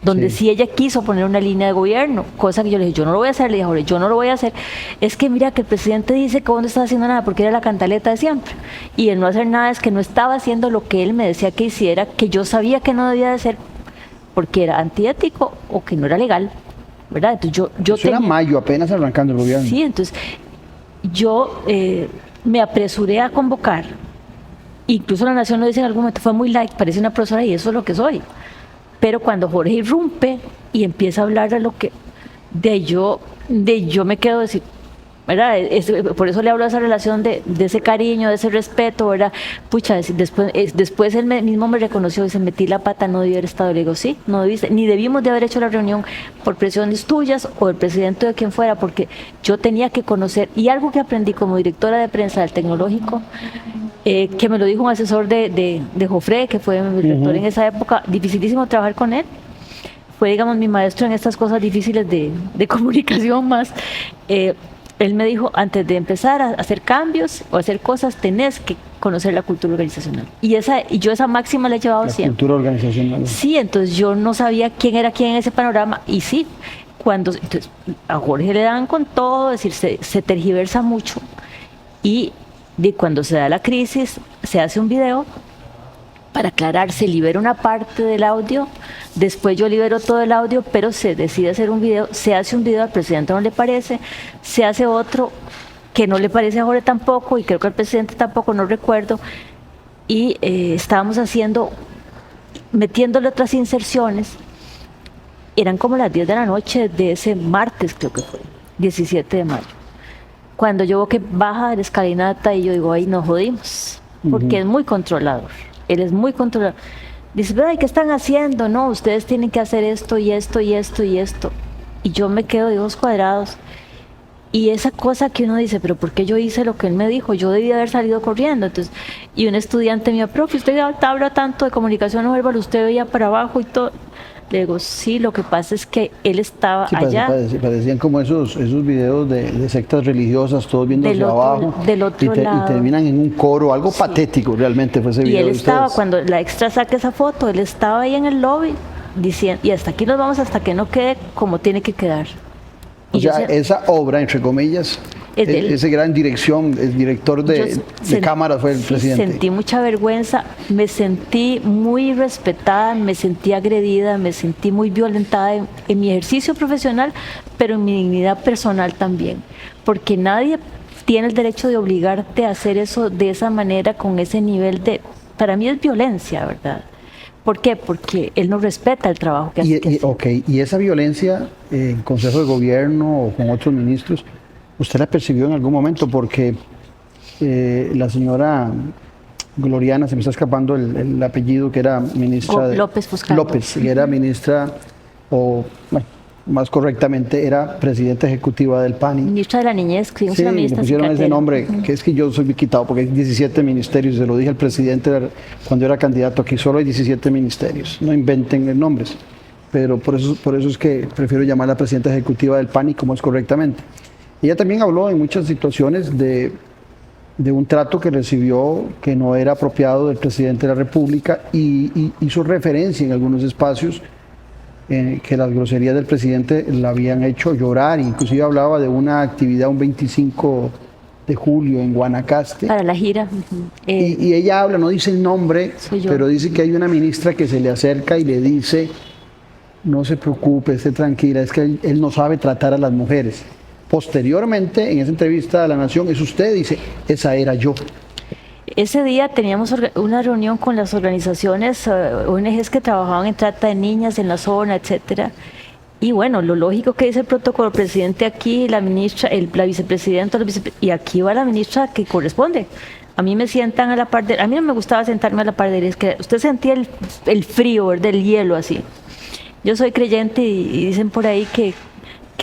donde sí ella quiso poner una línea de gobierno, cosa que yo le dije, yo no lo voy a hacer, le dije, Jorge, yo no lo voy a hacer, es que mira que el presidente dice que vos no estás haciendo nada porque era la cantaleta de siempre, y el no hacer nada es que no estaba haciendo lo que él me decía que hiciera, que yo sabía que no debía de hacer porque era antiético o que no era legal, ¿verdad? Entonces Eso era mayo, apenas arrancando el gobierno. Sí, entonces yo me apresuré a convocar, incluso La Nación lo dice en algún momento, fue muy light, parece una profesora y eso es lo que soy. Pero cuando Jorge irrumpe y empieza a hablar de lo que yo me quedo decir, ¿verdad? Por eso le hablo de esa relación de ese cariño, de ese respeto, ¿verdad? Pucha, después él mismo me reconoció y se metí la pata, no debí haber estado. Le digo, sí, no debiste, ni debimos de haber hecho la reunión por presiones tuyas o del presidente o de quien fuera, porque yo tenía que conocer, y algo que aprendí como directora de prensa del Tecnológico, que me lo dijo un asesor de Jofre, que fue mi director en esa época, dificilísimo trabajar con él, fue, digamos, mi maestro en estas cosas difíciles de comunicación más. Él me dijo, antes de empezar a hacer cambios o hacer cosas, tenés que conocer la cultura organizacional. Y yo esa máxima la he llevado siempre. La cultura organizacional. Sí, entonces yo no sabía quién era quién en ese panorama, y sí, entonces, a Jorge le dan con todo, es decir, se tergiversa mucho, y cuando se da la crisis, se hace un video para aclarar, se libera una parte del audio, después yo libero todo el audio, pero se decide hacer un video, se hace un video, al presidente no le parece, se hace otro que no le parece a Jorge tampoco, y creo que al presidente tampoco, no recuerdo, y estábamos metiéndole otras inserciones, eran como las 10 de la noche de ese martes, creo que fue, 17 de mayo. Cuando yo veo que baja la escalinata y yo digo, ahí nos jodimos, porque es muy controlador, él es muy controlador. Dice, pero ¿qué están haciendo? No, ustedes tienen que hacer esto y esto y esto y esto. Y yo me quedo de ojos cuadrados. Y esa cosa que uno dice, pero ¿por qué yo hice lo que él me dijo? Yo debía haber salido corriendo. Entonces, y un estudiante mío, profe, usted habla tanto de comunicación no verbal, usted veía para abajo y todo. Le digo, sí, lo que pasa es que él estaba allá. Parecían como esos videos de sectas religiosas, todos viendo hacia abajo. Del otro lado. Y terminan en un coro, algo patético realmente fue ese video. Y él de estaba, ustedes. cuando la extra saca esa foto, él estaba ahí en el lobby diciendo, y hasta aquí nos vamos hasta que no quede como tiene que quedar. O sea, esa obra, entre comillas, ese gran el director de cámara fue el presidente. Sentí mucha vergüenza, me sentí muy respetada, me sentí agredida, me sentí muy violentada en mi ejercicio profesional, pero en mi dignidad personal también, porque nadie tiene el derecho de obligarte a hacer eso de esa manera, con ese nivel para mí es violencia, ¿verdad? ¿Por qué? Porque él no respeta el trabajo que hace. Y esa violencia en Consejo de Gobierno o con otros ministros, ¿usted la percibió en algún momento? Porque la señora Gloriana, se me está escapando el apellido, que era ministra de... López Fuscardo. López, que era ministra, o bueno, más correctamente, era presidenta ejecutiva del PANI. Ministra de la Niñez, que Sí, le pusieron ese nombre, que es que yo soy quitado, porque hay 17 ministerios, se lo dije al presidente cuando era candidato, aquí solo hay 17 ministerios, no inventen nombres, pero por eso es que prefiero llamar a la presidenta ejecutiva del PANI como es correctamente. Ella también habló en muchas situaciones de un trato que recibió que no era apropiado del presidente de la República y hizo referencia en algunos espacios que las groserías del presidente la habían hecho llorar, inclusive hablaba de una actividad un 25 de julio en Guanacaste. Para la gira. Y ella habla, no dice el nombre, pero dice que hay una ministra que se le acerca y le dice, no se preocupe, esté tranquila, es que él no sabe tratar a las mujeres. Posteriormente, en esa entrevista a La Nación, es usted, dice, esa era yo. Ese día teníamos una reunión con las organizaciones, ONGs que trabajaban en trata de niñas en la zona, etcétera. Y bueno, lo lógico que dice el protocolo, el presidente aquí, la ministra, la vicepresidenta, y aquí va la ministra que corresponde. A mí me sientan a la par de... A mí no me gustaba sentarme a la par de él, es que usted sentía el frío, ¿verdad? El hielo así. Yo soy creyente y dicen por ahí que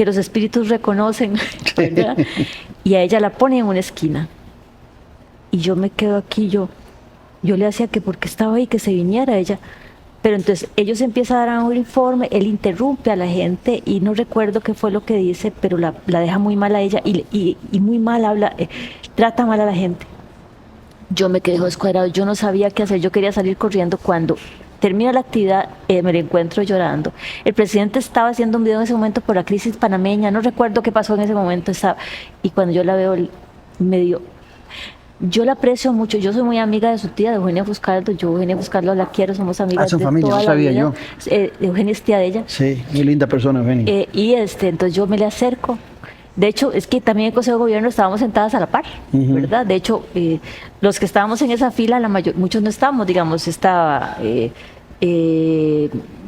los espíritus reconocen, ¿verdad? Y a ella la pone en una esquina. Y yo me quedo aquí, yo le hacía que porque estaba ahí, que se viniera ella. Pero entonces ellos empiezan a dar un informe, él interrumpe a la gente y no recuerdo qué fue lo que dice, pero la deja muy mal a ella y muy mal habla, trata mal a la gente. Yo me quedé descuadrado, yo no sabía qué hacer, yo quería salir corriendo. Cuando termina la actividad, me la encuentro llorando. El presidente estaba haciendo un video en ese momento por la crisis panameña, no recuerdo qué pasó en ese momento, y cuando yo la veo, yo la aprecio mucho, yo soy muy amiga de su tía, de Eugenia Fuscardo, yo Eugenia Fuscardo la quiero, somos amigas son de familia, toda no la sabía vida. yo. Eugenia es tía de ella. Sí, muy linda persona, Eugenia. Entonces yo me le acerco. De hecho, es que también en el Consejo de Gobierno estábamos sentadas a la par, ¿verdad? De hecho, los que estábamos en esa fila, muchos no estábamos, digamos, estaba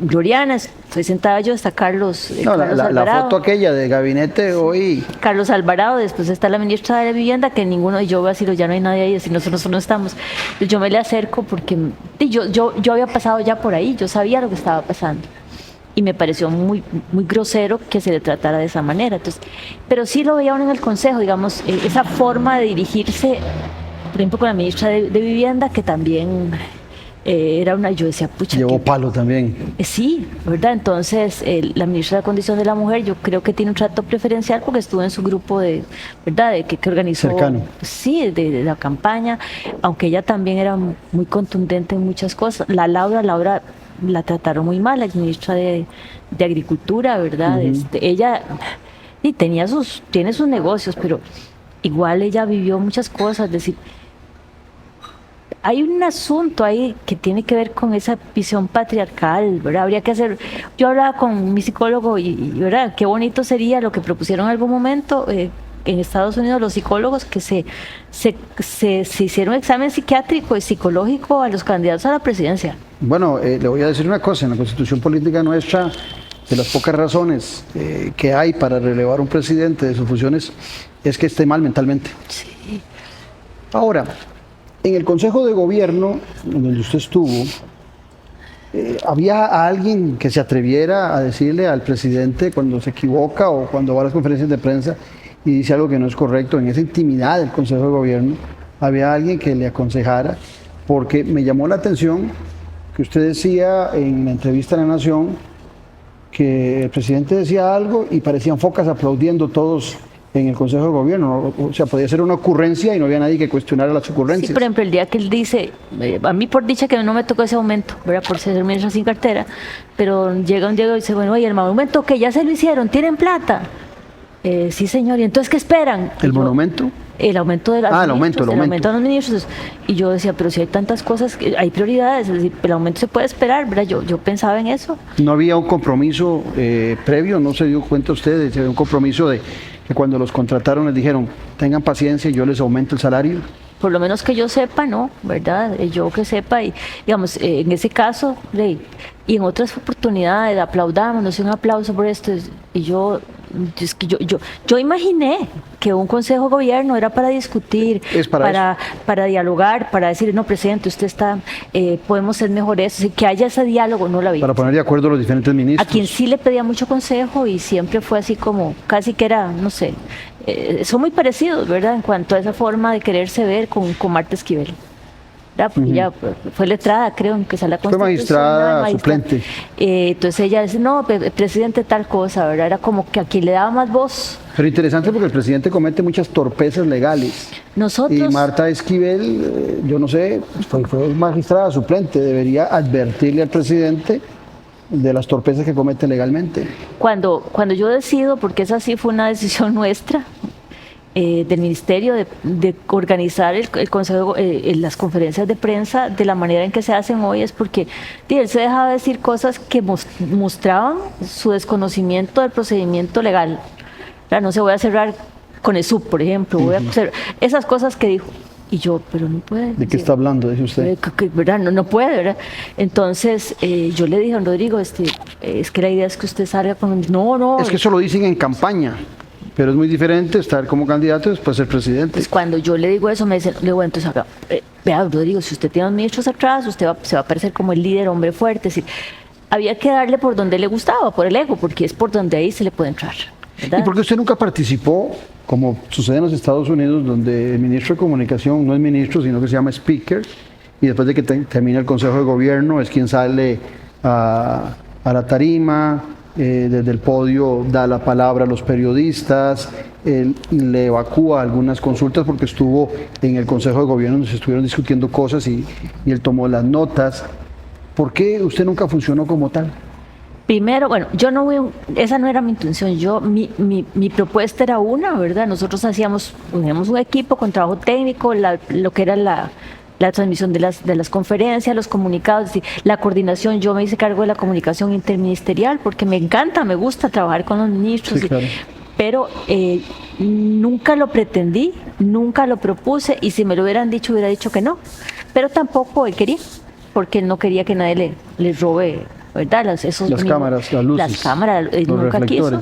Gloriana, estoy sentada yo, está Carlos, No, Carlos la Alvarado. foto aquella de gabinete hoy. Carlos Alvarado, después está la ministra de la Vivienda, que ninguno, y yo voy a decirlo, ya no hay nadie ahí, si nosotros no estamos. Yo me le acerco porque yo había pasado ya por ahí, yo sabía lo que estaba pasando. Y me pareció muy, muy grosero que se le tratara de esa manera. Entonces, pero sí lo veía uno en el Consejo, digamos, esa forma de dirigirse, por ejemplo, con la ministra de Vivienda, que también era una, yo decía, pucha. Llevó palo también. Sí, ¿verdad? Entonces, la ministra de la Condición de la Mujer, yo creo que tiene un trato preferencial porque estuvo en su grupo de, ¿verdad? Que organizó. Cercano. Sí, de la campaña, aunque ella también era muy contundente en muchas cosas. Laura la trataron muy mal, la ministra de Agricultura, ¿verdad? Ella tiene sus negocios, pero igual ella vivió muchas cosas, es decir, hay un asunto ahí que tiene que ver con esa visión patriarcal, ¿verdad? Habría que hacer, yo hablaba con mi psicólogo y ¿verdad? Qué bonito sería lo que propusieron en algún momento en Estados Unidos los psicólogos, que se hicieron un examen psiquiátrico y psicológico a los candidatos a la presidencia. Bueno, le voy a decir una cosa, en la Constitución Política nuestra, de las pocas razones que hay para relevar un presidente de sus funciones es que esté mal mentalmente. Sí. Ahora, en el Consejo de Gobierno, donde usted estuvo, ¿había alguien que se atreviera a decirle al presidente cuando se equivoca o cuando va a las conferencias de prensa y dice algo que no es correcto? En esa intimidad del Consejo de Gobierno, ¿había alguien que le aconsejara? Porque me llamó la atención que usted decía en la entrevista a La Nación que el presidente decía algo y parecían focas aplaudiendo todos en el Consejo de Gobierno. O sea, podía ser una ocurrencia y no había nadie que cuestionara las ocurrencias. Sí, por ejemplo, el día que él dice, a mí por dicha que no me tocó ese aumento, ¿verdad? Por ser ministra sin cartera, pero llega un día y dice, bueno, oye, el monumento que ya se lo hicieron, ¿tienen plata? Sí, señor, ¿y entonces qué esperan? ¿El monumento? El aumento de los ministros. El aumento de los ministros. Y yo decía, pero si hay tantas cosas, hay prioridades, es decir, el aumento se puede esperar, ¿verdad? Yo pensaba en eso. ¿No había un compromiso previo? ¿No se dio cuenta usted de un compromiso de que cuando los contrataron les dijeron, tengan paciencia y yo les aumento el salario? Por lo menos que yo sepa, no, ¿verdad? Yo que sepa, y digamos, en ese caso, y en otras oportunidades, aplaudámonos, un aplauso por esto, y yo es que yo imaginé que un consejo de gobierno era para discutir, Es para para dialogar, para decir, no, presidente, usted está, podemos ser mejores, que haya ese diálogo, no la vi. Para poner de acuerdo a los diferentes ministros. A quien sí le pedía mucho consejo y siempre fue así como, casi que era, no sé, son muy parecidos, ¿verdad? En cuanto a esa forma de quererse ver con Marta Esquivel. ¿Verdad? Porque ella fue letrada, creo, en que sale la Fue Constitución. magistrada suplente. Entonces ella dice, no, presidente tal cosa, ¿verdad? Era como que a quien le daba más voz. Pero interesante porque el presidente comete muchas torpezas legales. Nosotros... Y Marta Esquivel, yo no sé, fue magistrada suplente, debería advertirle al presidente de las torpezas que comete legalmente. Cuando yo decido, porque esa sí fue una decisión nuestra, del ministerio de organizar el consejo, las conferencias de prensa de la manera en que se hacen hoy, es porque él se dejaba decir cosas que mostraban su desconocimiento del procedimiento legal. No se voy a cerrar con el sub, por ejemplo, voy a hacer esas cosas que dijo. Y yo, pero no puede. ¿De qué está hablando? Dice usted. ¿Verdad? No puede, ¿verdad? Entonces, yo le dije a don Rodrigo, es que la idea es que usted salga con... No. Es que eso lo dicen en campaña, pero es muy diferente estar como candidato y después ser presidente. Pues cuando yo le digo eso, me dicen, le digo, entonces, vea, Rodrigo, si usted tiene unos ministros atrás, usted se va a parecer como el líder, hombre fuerte. Es decir, había que darle por donde le gustaba, por el ego, porque es por donde ahí se le puede entrar, ¿verdad? ¿Y por qué usted nunca participó, como sucede en los Estados Unidos, donde el ministro de Comunicación no es ministro, sino que se llama speaker, y después de que termina el Consejo de Gobierno es quien sale a la tarima, desde el podio da la palabra a los periodistas, le evacúa algunas consultas porque estuvo en el Consejo de Gobierno donde se estuvieron discutiendo cosas y él tomó las notas? ¿Por qué usted nunca funcionó como tal? Primero, bueno, esa no era mi intención. Mi propuesta era una, ¿verdad? Nosotros poníamos un equipo con trabajo técnico, lo que era la transmisión de las conferencias, los comunicados, es decir, la coordinación. Yo me hice cargo de la comunicación interministerial porque me encanta, me gusta trabajar con los ministros. Sí, claro. Pero nunca lo pretendí, nunca lo propuse, y si me lo hubieran dicho, hubiera dicho que no. Pero tampoco él quería, porque él no quería que nadie le robe, ¿verdad? Las cámaras, las luces, las cámaras, él los nunca reflectores.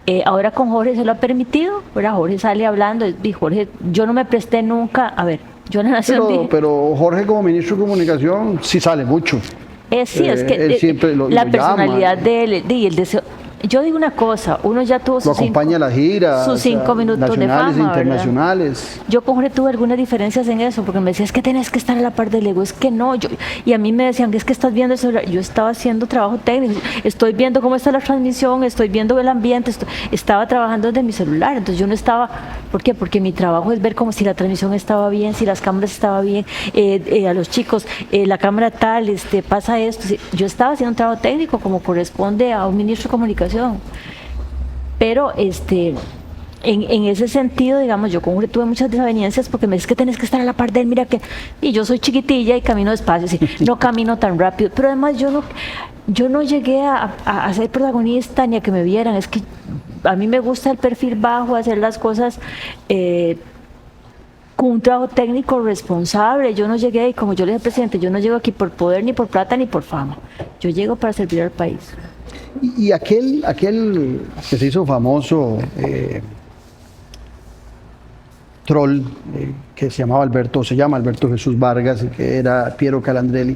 quiso. Ahora con Jorge se lo ha permitido, ¿verdad? Jorge sale hablando, y Jorge, yo no me presté nunca, a ver, yo en la Nación pero Jorge como ministro de Comunicación sí sale mucho. Sí, es que él siempre lo personalidad llama. de él y el deseo. Yo digo una cosa, uno ya tuvo Lo acompaña a la gira, sus 5 minutos de nacionales fama, e internacionales. ¿verdad? Yo con Jorge tuve algunas diferencias en eso, porque me decía, es que tenés que estar a la par del ego, es que no, y a mí me decían, es que estás viendo eso, yo estaba haciendo trabajo técnico, estoy viendo cómo está la transmisión, estoy viendo el ambiente, estaba trabajando desde mi celular, entonces yo no estaba, ¿por qué? Porque mi trabajo es ver como si la transmisión estaba bien, si las cámaras estaban bien, a los chicos, la cámara tal, pasa esto, yo estaba haciendo un trabajo técnico como corresponde a un ministro de Comunicación. Pero en ese sentido, digamos, yo con Jorge tuve muchas desavenencias porque me dice que tenés que estar a la par de él, mira que... Y yo soy chiquitilla y camino despacio, así, no camino tan rápido. Pero además yo no llegué a ser protagonista ni a que me vieran. Es que a mí me gusta el perfil bajo, hacer las cosas con un trabajo técnico responsable. Yo no llegué, y como yo le dije al presidente, yo no llego aquí por poder, ni por plata, ni por fama. Yo llego para servir al país. Y aquel que se hizo famoso, troll, que se llama Alberto Jesús Vargas, y que era Piero Calandrelli,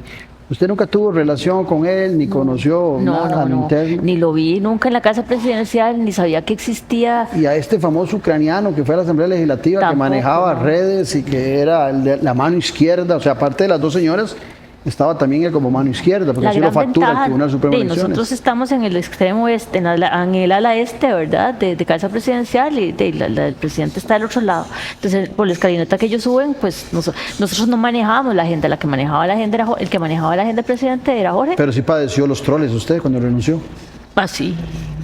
¿usted nunca tuvo relación con él, ni conoció nada al interno? Ni lo vi nunca en la casa presidencial, ni sabía que existía. Y a este famoso ucraniano que fue a la Asamblea Legislativa, tampoco, que manejaba redes y que era la mano izquierda, o sea, aparte de las dos señoras, estaba también él como mano izquierda, porque así lo factura el Tribunal Supremo de Elecciones. Nosotros estamos en el extremo este, en el ala este, ¿verdad?, de casa presidencial, y el presidente está del otro lado. Entonces, por la escalinata que ellos suben, pues nosotros no manejábamos la agenda, el que manejaba la agenda del presidente era Jorge. Pero sí padeció los troles usted cuando renunció. Ah, sí.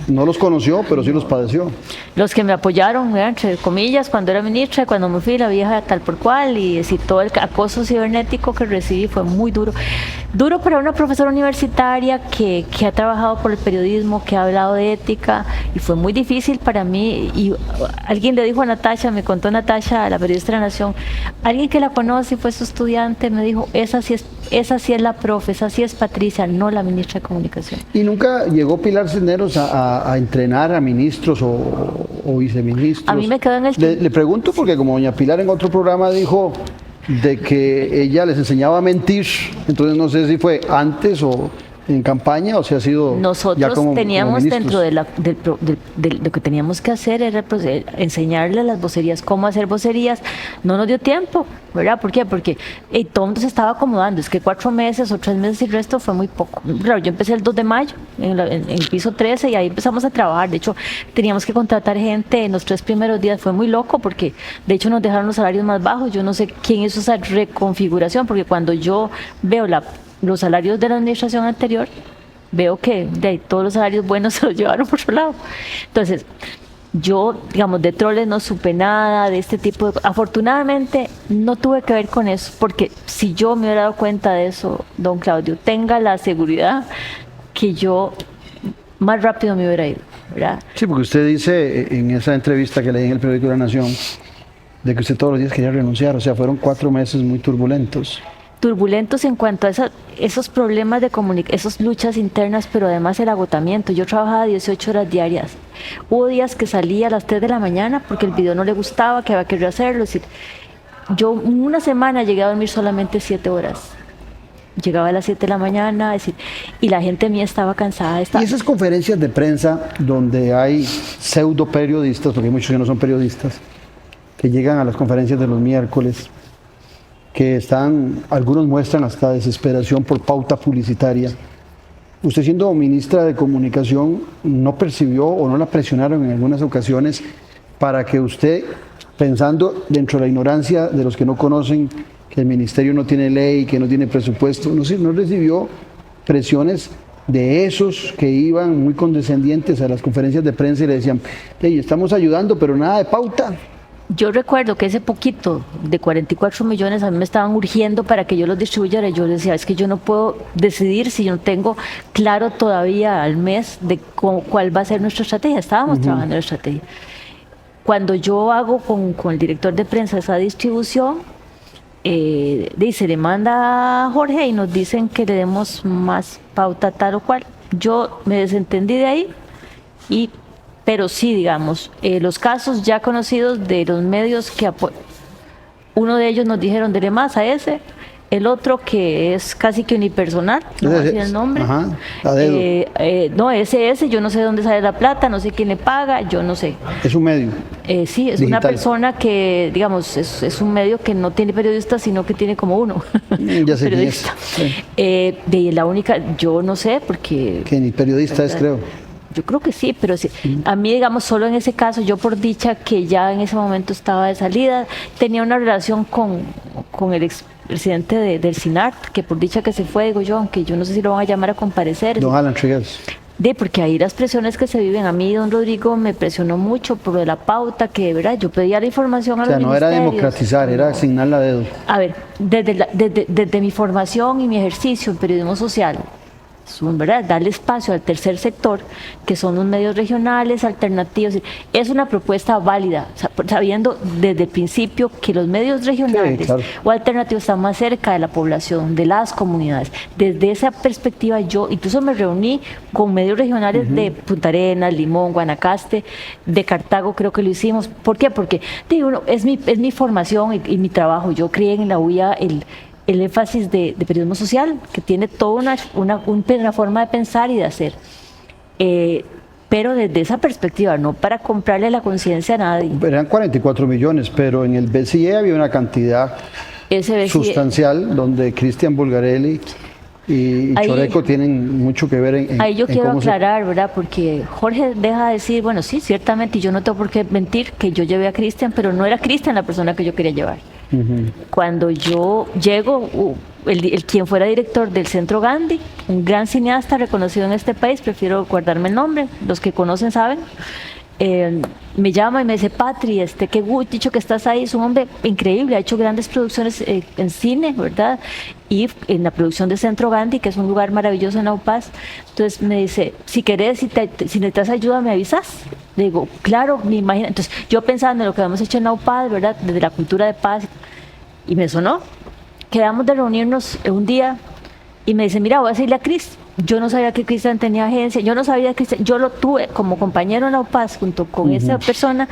No los conoció, pero sí los padeció. Los que me apoyaron, entre comillas, cuando era ministra, cuando me fui, la vieja tal por cual, y decir, todo el acoso cibernético que recibí fue muy duro. Duro para una profesora universitaria que ha trabajado por el periodismo, que ha hablado de ética, y fue muy difícil para mí. Y alguien le dijo a Natasha, me contó Natasha, la periodista de La Nación, alguien que la conoce y fue su estudiante, me dijo, esa sí es la profe, esa sí es Patricia, no la ministra de Comunicación. ¿Y nunca llegó Pilar Cisneros a entrenar a ministros o viceministros? A mí me quedó en el... Le pregunto porque como doña Pilar en otro programa dijo de que ella les enseñaba a mentir, entonces no sé si fue antes o en campaña o si ha sido nosotros ya como teníamos ministros. dentro de lo que teníamos que hacer era enseñarle las vocerías, cómo hacer vocerías. No nos dio tiempo, ¿verdad? ¿Por qué? Porque todo el mundo se estaba acomodando, es que 4 meses o 3 meses y el resto fue muy poco. Claro, yo empecé el 2 de mayo en el piso 13 y ahí empezamos a trabajar. De hecho, teníamos que contratar gente en los 3 primeros días, fue muy loco porque de hecho nos dejaron los salarios más bajos. Yo no sé quién hizo esa reconfiguración, porque cuando yo veo los salarios de la administración anterior, veo que de ahí, todos los salarios buenos se los llevaron por otro lado. Entonces, yo, digamos, de troles no supe nada de este tipo de... Afortunadamente, no tuve que ver con eso, porque si yo me hubiera dado cuenta de eso, don Claudio, tenga la seguridad que yo más rápido me hubiera ido, ¿verdad? Sí, porque usted dice en esa entrevista que leí en el periódico La Nación de que usted todos los días quería renunciar, o sea, fueron 4 meses muy turbulentos. Turbulentos en cuanto a esos problemas de comunicación, esas luchas internas, pero además el agotamiento. Yo trabajaba 18 horas diarias. Hubo días que salía a las 3 de la mañana porque el video no le gustaba, que había que rehacerlo. Es decir, yo una semana llegué a dormir solamente 7 horas. Llegaba a las 7 de la mañana, es decir, y la gente mía estaba cansada. Y esas conferencias de prensa donde hay pseudo periodistas, porque hay muchos que no son periodistas, que llegan a las conferencias de los miércoles, que algunos muestran hasta desesperación por pauta publicitaria. Usted, siendo ministra de Comunicación, ¿no percibió o no la presionaron en algunas ocasiones para que usted, pensando dentro de la ignorancia de los que no conocen que el ministerio no tiene ley, que no tiene presupuesto, no recibió presiones de esos que iban muy condescendientes a las conferencias de prensa y le decían, hey, estamos ayudando, pero nada de pauta? Yo recuerdo que ese poquito de 44 millones a mí me estaban urgiendo para que yo los distribuyera. Yo les decía, es que yo no puedo decidir si yo no tengo claro todavía al mes de cuál va a ser nuestra estrategia. Estábamos trabajando en la estrategia. Cuando yo hago con el director de prensa esa distribución, se le manda a Jorge y nos dicen que le demos más pauta tal o cual. Yo me desentendí de ahí pero sí, digamos, los casos ya conocidos de los medios que uno de ellos nos dijeron, dele más a ese, el otro que es casi que unipersonal, no voy a decir el nombre, a dedo. no, ese, yo no sé de dónde sale la plata, no sé quién le paga, yo no sé. Es un medio. Sí, es digital. Una persona que, digamos, es un medio que no tiene periodistas, sino que tiene como uno. Ya sé periodista. Sí. La única, yo no sé, porque... Que ni periodista es, creo. Yo creo que sí, pero sí. A mí, digamos, solo en ese caso, yo por dicha que ya en ese momento estaba de salida, tenía una relación con el expresidente del SINART, que por dicha que se fue, digo yo, aunque yo no sé si lo van a llamar a comparecer. Don Alan Trigueros. Porque ahí las presiones que se viven, a mí don Rodrigo me presionó mucho por lo de la pauta, que de verdad yo pedía la información a los ministerios. O sea, no era democratizar, era asignarla a dedo. A ver, desde mi formación y mi ejercicio en periodismo social, ¿verdad? Darle espacio al tercer sector, que son los medios regionales, alternativos, es una propuesta válida, sabiendo desde el principio que los medios regionales sí, claro, o alternativos están más cerca de la población, de las comunidades. Desde esa perspectiva yo incluso me reuní con medios regionales de Punta Arenas, Limón, Guanacaste, de Cartago, creo que lo hicimos. ¿Por qué? Porque digo, es mi formación y mi trabajo. Yo crié en la UIA el énfasis de periodismo social, que tiene toda una forma de pensar y de hacer. Pero desde esa perspectiva, no para comprarle la conciencia a nadie. Eran 44 millones, pero en el BCE había una cantidad sustancial donde Cristian Bulgarelli y Choreco tienen mucho que ver en ahí yo quiero aclarar, ¿verdad? Porque Jorge deja de decir, bueno, sí, ciertamente, y yo no tengo por qué mentir que yo llevé a Cristian, pero no era Cristian la persona que yo quería llevar. Cuando yo llego, quien fuera director del Centro Gandhi, un gran cineasta reconocido en este país, prefiero guardarme el nombre, los que conocen saben, me llama y me dice, Patri, qué dicho que estás ahí, es un hombre increíble, ha hecho grandes producciones en cine, ¿verdad? Y en la producción de Centro Gandhi, que es un lugar maravilloso en La Paz. Entonces me dice, si querés, si necesitas ayuda, me avisas. Le digo, claro, me imagino. Entonces yo pensando en lo que hemos hecho en La Paz, ¿verdad? Desde la cultura de paz, y me sonó. Quedamos de reunirnos un día y me dice, mira, voy a decirle a Cris. Yo no sabía que Cristian tenía agencia, yo no sabía que yo lo tuve como compañero en La UPAS junto con esa persona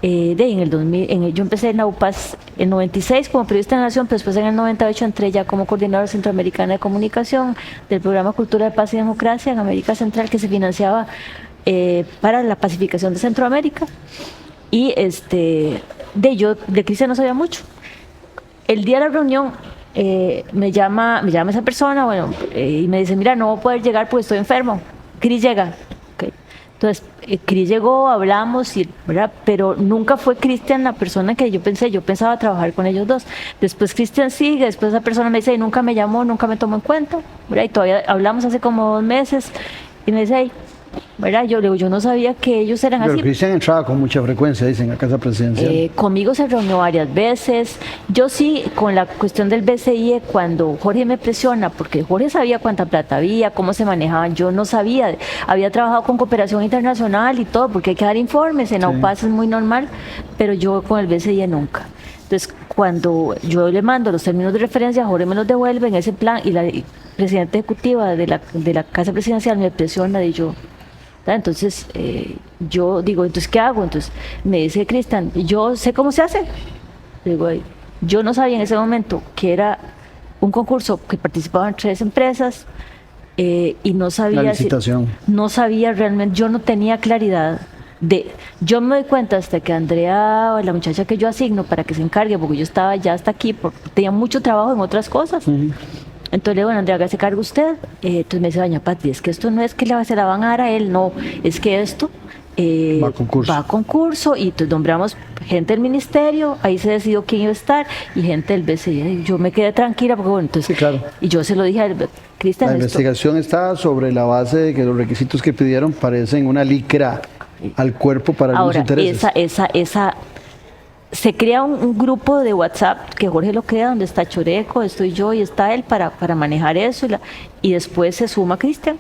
en el 2000, yo empecé en La UPAS en 96 como periodista de la Nación, pero después en el 98 entré ya como coordinadora centroamericana de comunicación del programa Cultura de Paz y Democracia en América Central, que se financiaba para la pacificación de Centroamérica. Y yo de Cristian no sabía mucho. El día de la reunión me llama esa persona, y me dice, mira, no voy a poder llegar porque estoy enfermo. Cris llega. Okay. Entonces, Cris llegó, hablamos, ¿verdad? Pero nunca fue Cristian la persona que yo pensaba trabajar con ellos dos. Después Cristian sigue, después esa persona me dice, nunca me llamó, nunca me tomó en cuenta, ¿verdad? Y todavía hablamos hace como 2 meses, y me dice, ¿verdad? Yo le digo, yo no sabía que ellos eran Pero así. Cristian entraba con mucha frecuencia, dicen, a Casa Presidencial. Conmigo se reunió varias veces. Yo sí, con la cuestión del BCI, cuando Jorge me presiona, porque Jorge sabía cuánta plata había, cómo se manejaban, yo no sabía. Había trabajado con cooperación internacional y todo, porque hay que dar informes, en AUPAS es muy normal, pero yo con el BCI nunca. Entonces, cuando yo le mando los términos de referencia, Jorge me los devuelve en ese plan, y la presidenta ejecutiva de la Casa Presidencial me presiona, y yo... Entonces, yo digo, ¿entonces qué hago? Entonces me dice Cristian, yo sé cómo se hace. Digo, yo no sabía en ese momento que era un concurso que participaban 3 empresas, y no sabía... La licitación. No sabía realmente, yo no tenía claridad. Yo me doy cuenta hasta que Andrea, la muchacha que yo asigno para que se encargue, porque yo estaba ya hasta aquí, tenía mucho trabajo en otras cosas. Entonces le digo, bueno, Andrea, hágase cargo usted. Entonces me dice, doña Pati, es que esto no es que se la van a dar a él, no, es que esto va a concurso, y entonces nombramos gente del ministerio, ahí se decidió quién iba a estar, y gente del BCI. Yo me quedé tranquila, porque bueno, entonces, sí, claro. Y yo se lo dije a Cristian. La investigación está sobre la base de que los requisitos que pidieron parecen una licra al cuerpo para algunos intereses. Esa se crea un grupo de WhatsApp que Jorge lo crea, donde está Choreco, estoy yo y está él para manejar eso, y después se suma Cristian,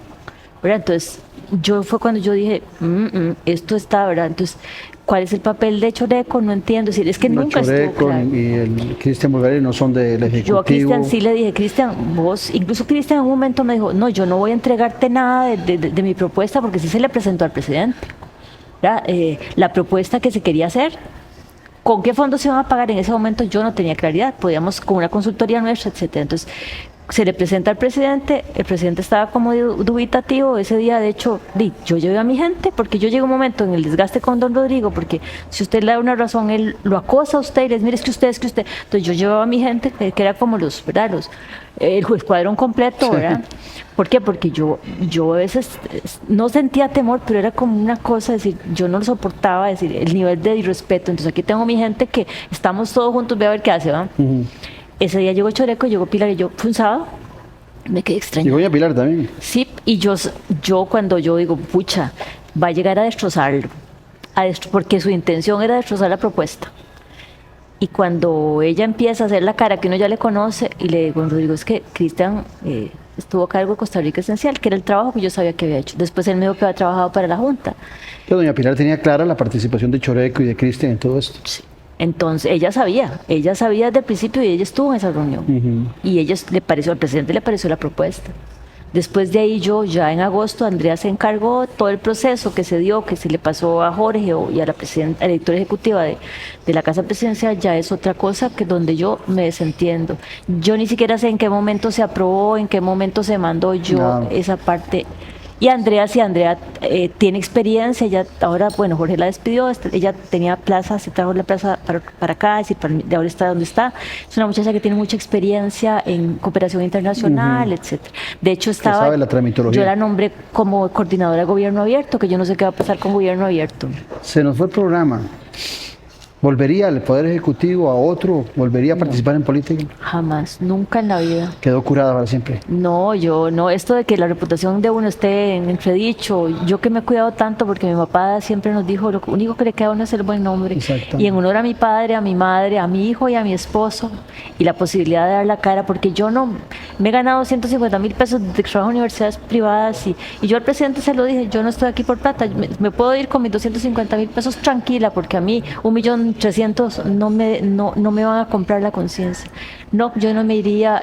¿verdad? Entonces fue cuando yo dije, esto está, ¿verdad? Entonces, ¿cuál es el papel de Choreco? No entiendo, es que nunca estuvo claro. Y el Cristian Bulgari no son del Ejecutivo. Yo a Cristian sí le dije, Cristian, incluso Cristian en un momento me dijo, no, yo no voy a entregarte nada de mi propuesta, porque sí se le presentó al presidente, ¿verdad? La propuesta que se quería hacer. ¿Con qué fondos se iban a pagar? En ese momento yo no tenía claridad, podíamos con una consultoría nuestra, etcétera. Entonces se le presenta al presidente, el presidente estaba como dubitativo ese día. De hecho, yo llevé a mi gente, porque yo llegué a un momento en el desgaste con don Rodrigo, porque si usted le da una razón, él lo acosa a usted y le dice, mire, es que usted. Entonces yo llevaba a mi gente, que era como el escuadrón completo, ¿verdad? Sí. ¿Por qué? Porque yo a veces no sentía temor, pero era como una cosa, decir, yo no lo soportaba, decir, el nivel de irrespeto. Entonces aquí tengo mi gente que estamos todos juntos, voy a ver qué hace, ¿va? Ese día llegó Choreco, llegó Pilar, y fue un sábado, me quedé extraño. Llegó ya Pilar también. Sí, y yo cuando yo digo, pucha, va a llegar a destrozarlo, porque su intención era destrozar la propuesta. Y cuando ella empieza a hacer la cara que uno ya le conoce, y le digo, Rodrigo, es que Cristian estuvo a cargo de Costa Rica Esencial, que era el trabajo que yo sabía que había hecho. Después él me dijo que había trabajado para la Junta. Pero doña Pilar tenía clara la participación de Choreco y de Cristian en todo esto. Sí. Entonces ella sabía desde el principio, y ella estuvo en esa reunión. Y al presidente le pareció la propuesta. Después de ahí ya en agosto, Andrea se encargó todo el proceso que se dio, que se le pasó a Jorge y a la directora ejecutiva de la Casa Presidencial. Ya es otra cosa que donde yo me desentiendo. Yo ni siquiera sé en qué momento se aprobó, en qué momento se mandó esa parte. Y Andrea tiene experiencia, ella ahora, bueno, Jorge la despidió, ella tenía plaza, se trajo la plaza para acá, es decir, de ahora está donde está. Es una muchacha que tiene mucha experiencia en cooperación internacional, etcétera. De hecho, sabe la tramitología. Yo la nombré como coordinadora de gobierno abierto, que yo no sé qué va a pasar con gobierno abierto. Se nos fue el programa. ¿Volvería al Poder Ejecutivo, a otro? ¿Volvería a participar en política? Jamás, nunca en la vida. ¿Quedó curada para siempre? No, yo no, esto de que la reputación de uno esté en entredicho, yo que me he cuidado tanto porque mi papá siempre nos dijo, lo único que le queda a uno es el buen nombre. Exacto. Y en honor a mi padre, a mi madre, a mi hijo y a mi esposo, y la posibilidad de dar la cara, porque yo no, me he ganado 150,000 pesos de trabajo en universidades privadas y yo al presidente se lo dije, yo no estoy aquí por plata, me puedo ir con mis 250,000 pesos tranquila, porque a mí 1,300,000 no me van a comprar la conciencia. No, yo no me iría.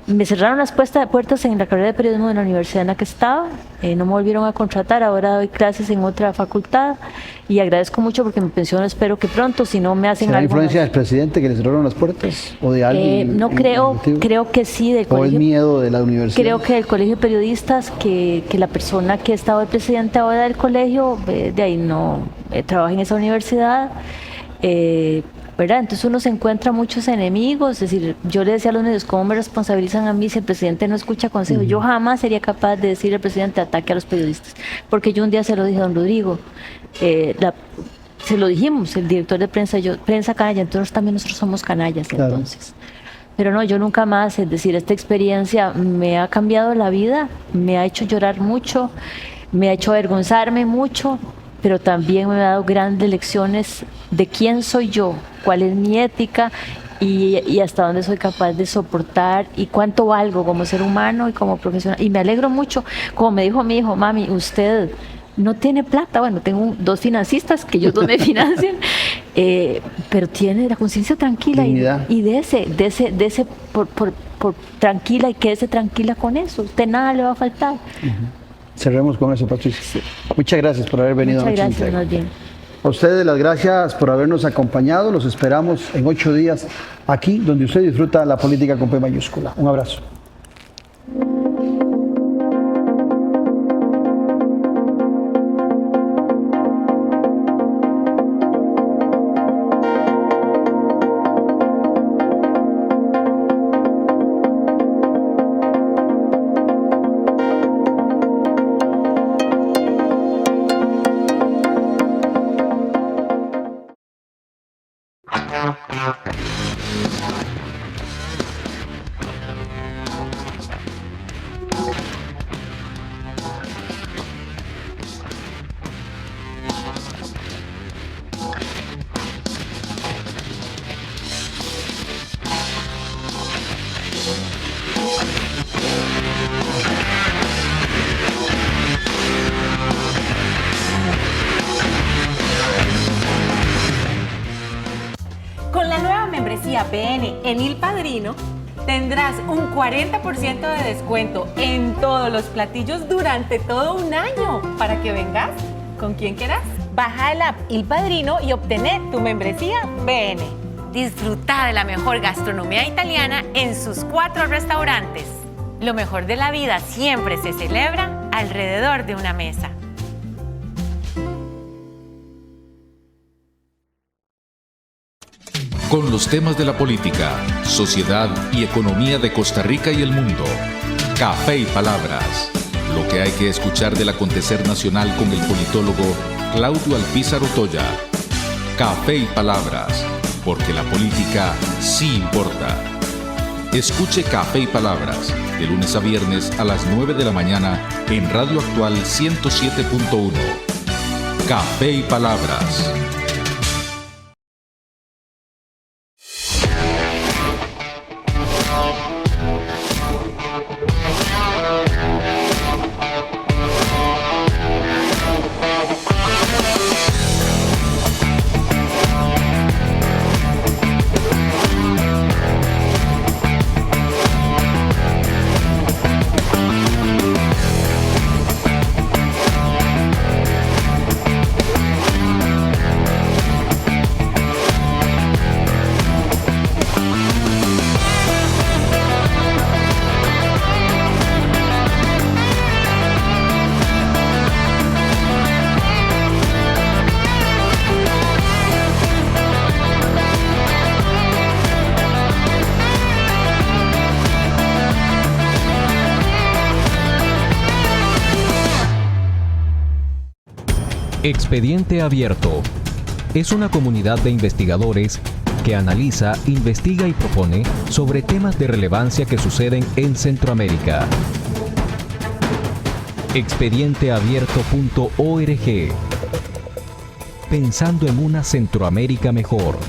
Me cerraron las puertas en la carrera de periodismo de la universidad en la que estaba. No me volvieron a contratar. Ahora doy clases en otra facultad y agradezco mucho porque mi pensión espero que pronto, si no me hacen ¿Será algo influencia más. del presidente que le cerraron las puertas? ¿O de alguien? No creo, creo que sí, del ¿O el colegio. miedo de la universidad? Creo que el colegio de periodistas, que la persona que ha estado de presidente ahora del colegio, de ahí no trabaja en esa universidad. ¿Verdad? Entonces uno se encuentra muchos enemigos, es decir, yo le decía a los medios, ¿cómo me responsabilizan a mí si el presidente no escucha consejos? Yo jamás sería capaz de decirle al presidente ataque a los periodistas, porque yo un día se lo dije a don Rodrigo, se lo dijimos, el director de prensa, prensa canalla, entonces también nosotros somos canallas, claro. Entonces. Pero no, yo nunca más, es decir, esta experiencia me ha cambiado la vida, me ha hecho llorar mucho, me ha hecho avergonzarme mucho, pero también me ha dado grandes lecciones de quién soy yo, cuál es mi ética y hasta dónde soy capaz de soportar y cuánto valgo como ser humano y como profesional. Y me alegro mucho, como me dijo mi hijo, mami, usted no tiene plata, bueno, tengo 2 financistas que ellos 2 me financian, pero tiene la conciencia tranquila y de ese por tranquila y quédese tranquila con eso, usted nada le va a faltar. Cerremos con eso, Patricia. Sí. Muchas gracias por haber venido. Muchas gracias, más bien. A ustedes las gracias por habernos acompañado. Los esperamos en 8 días aquí, donde usted disfruta la política con P mayúscula. Un abrazo. Con la nueva membresía PN en Il Padrino, tendrás un 40% de descuento en todos los platillos durante todo un año para que vengas con quien quieras. Baja el app Il Padrino y obtener tu membresía PN. Disfruta de la mejor gastronomía italiana en sus 4 restaurantes. Lo mejor de la vida siempre se celebra alrededor de una mesa. Con los temas de la política, sociedad y economía de Costa Rica y el mundo. Café y Palabras. Lo que hay que escuchar del acontecer nacional con el politólogo Claudio Alpizar Otoya. Café y Palabras, porque la política sí importa. Escuche Café y Palabras de lunes a viernes a las 9 de la mañana en Radio Actual 107.1. Café y Palabras. Expediente Abierto. Es una comunidad de investigadores que analiza, investiga y propone sobre temas de relevancia que suceden en Centroamérica. Expedienteabierto.org. Pensando en una Centroamérica mejor.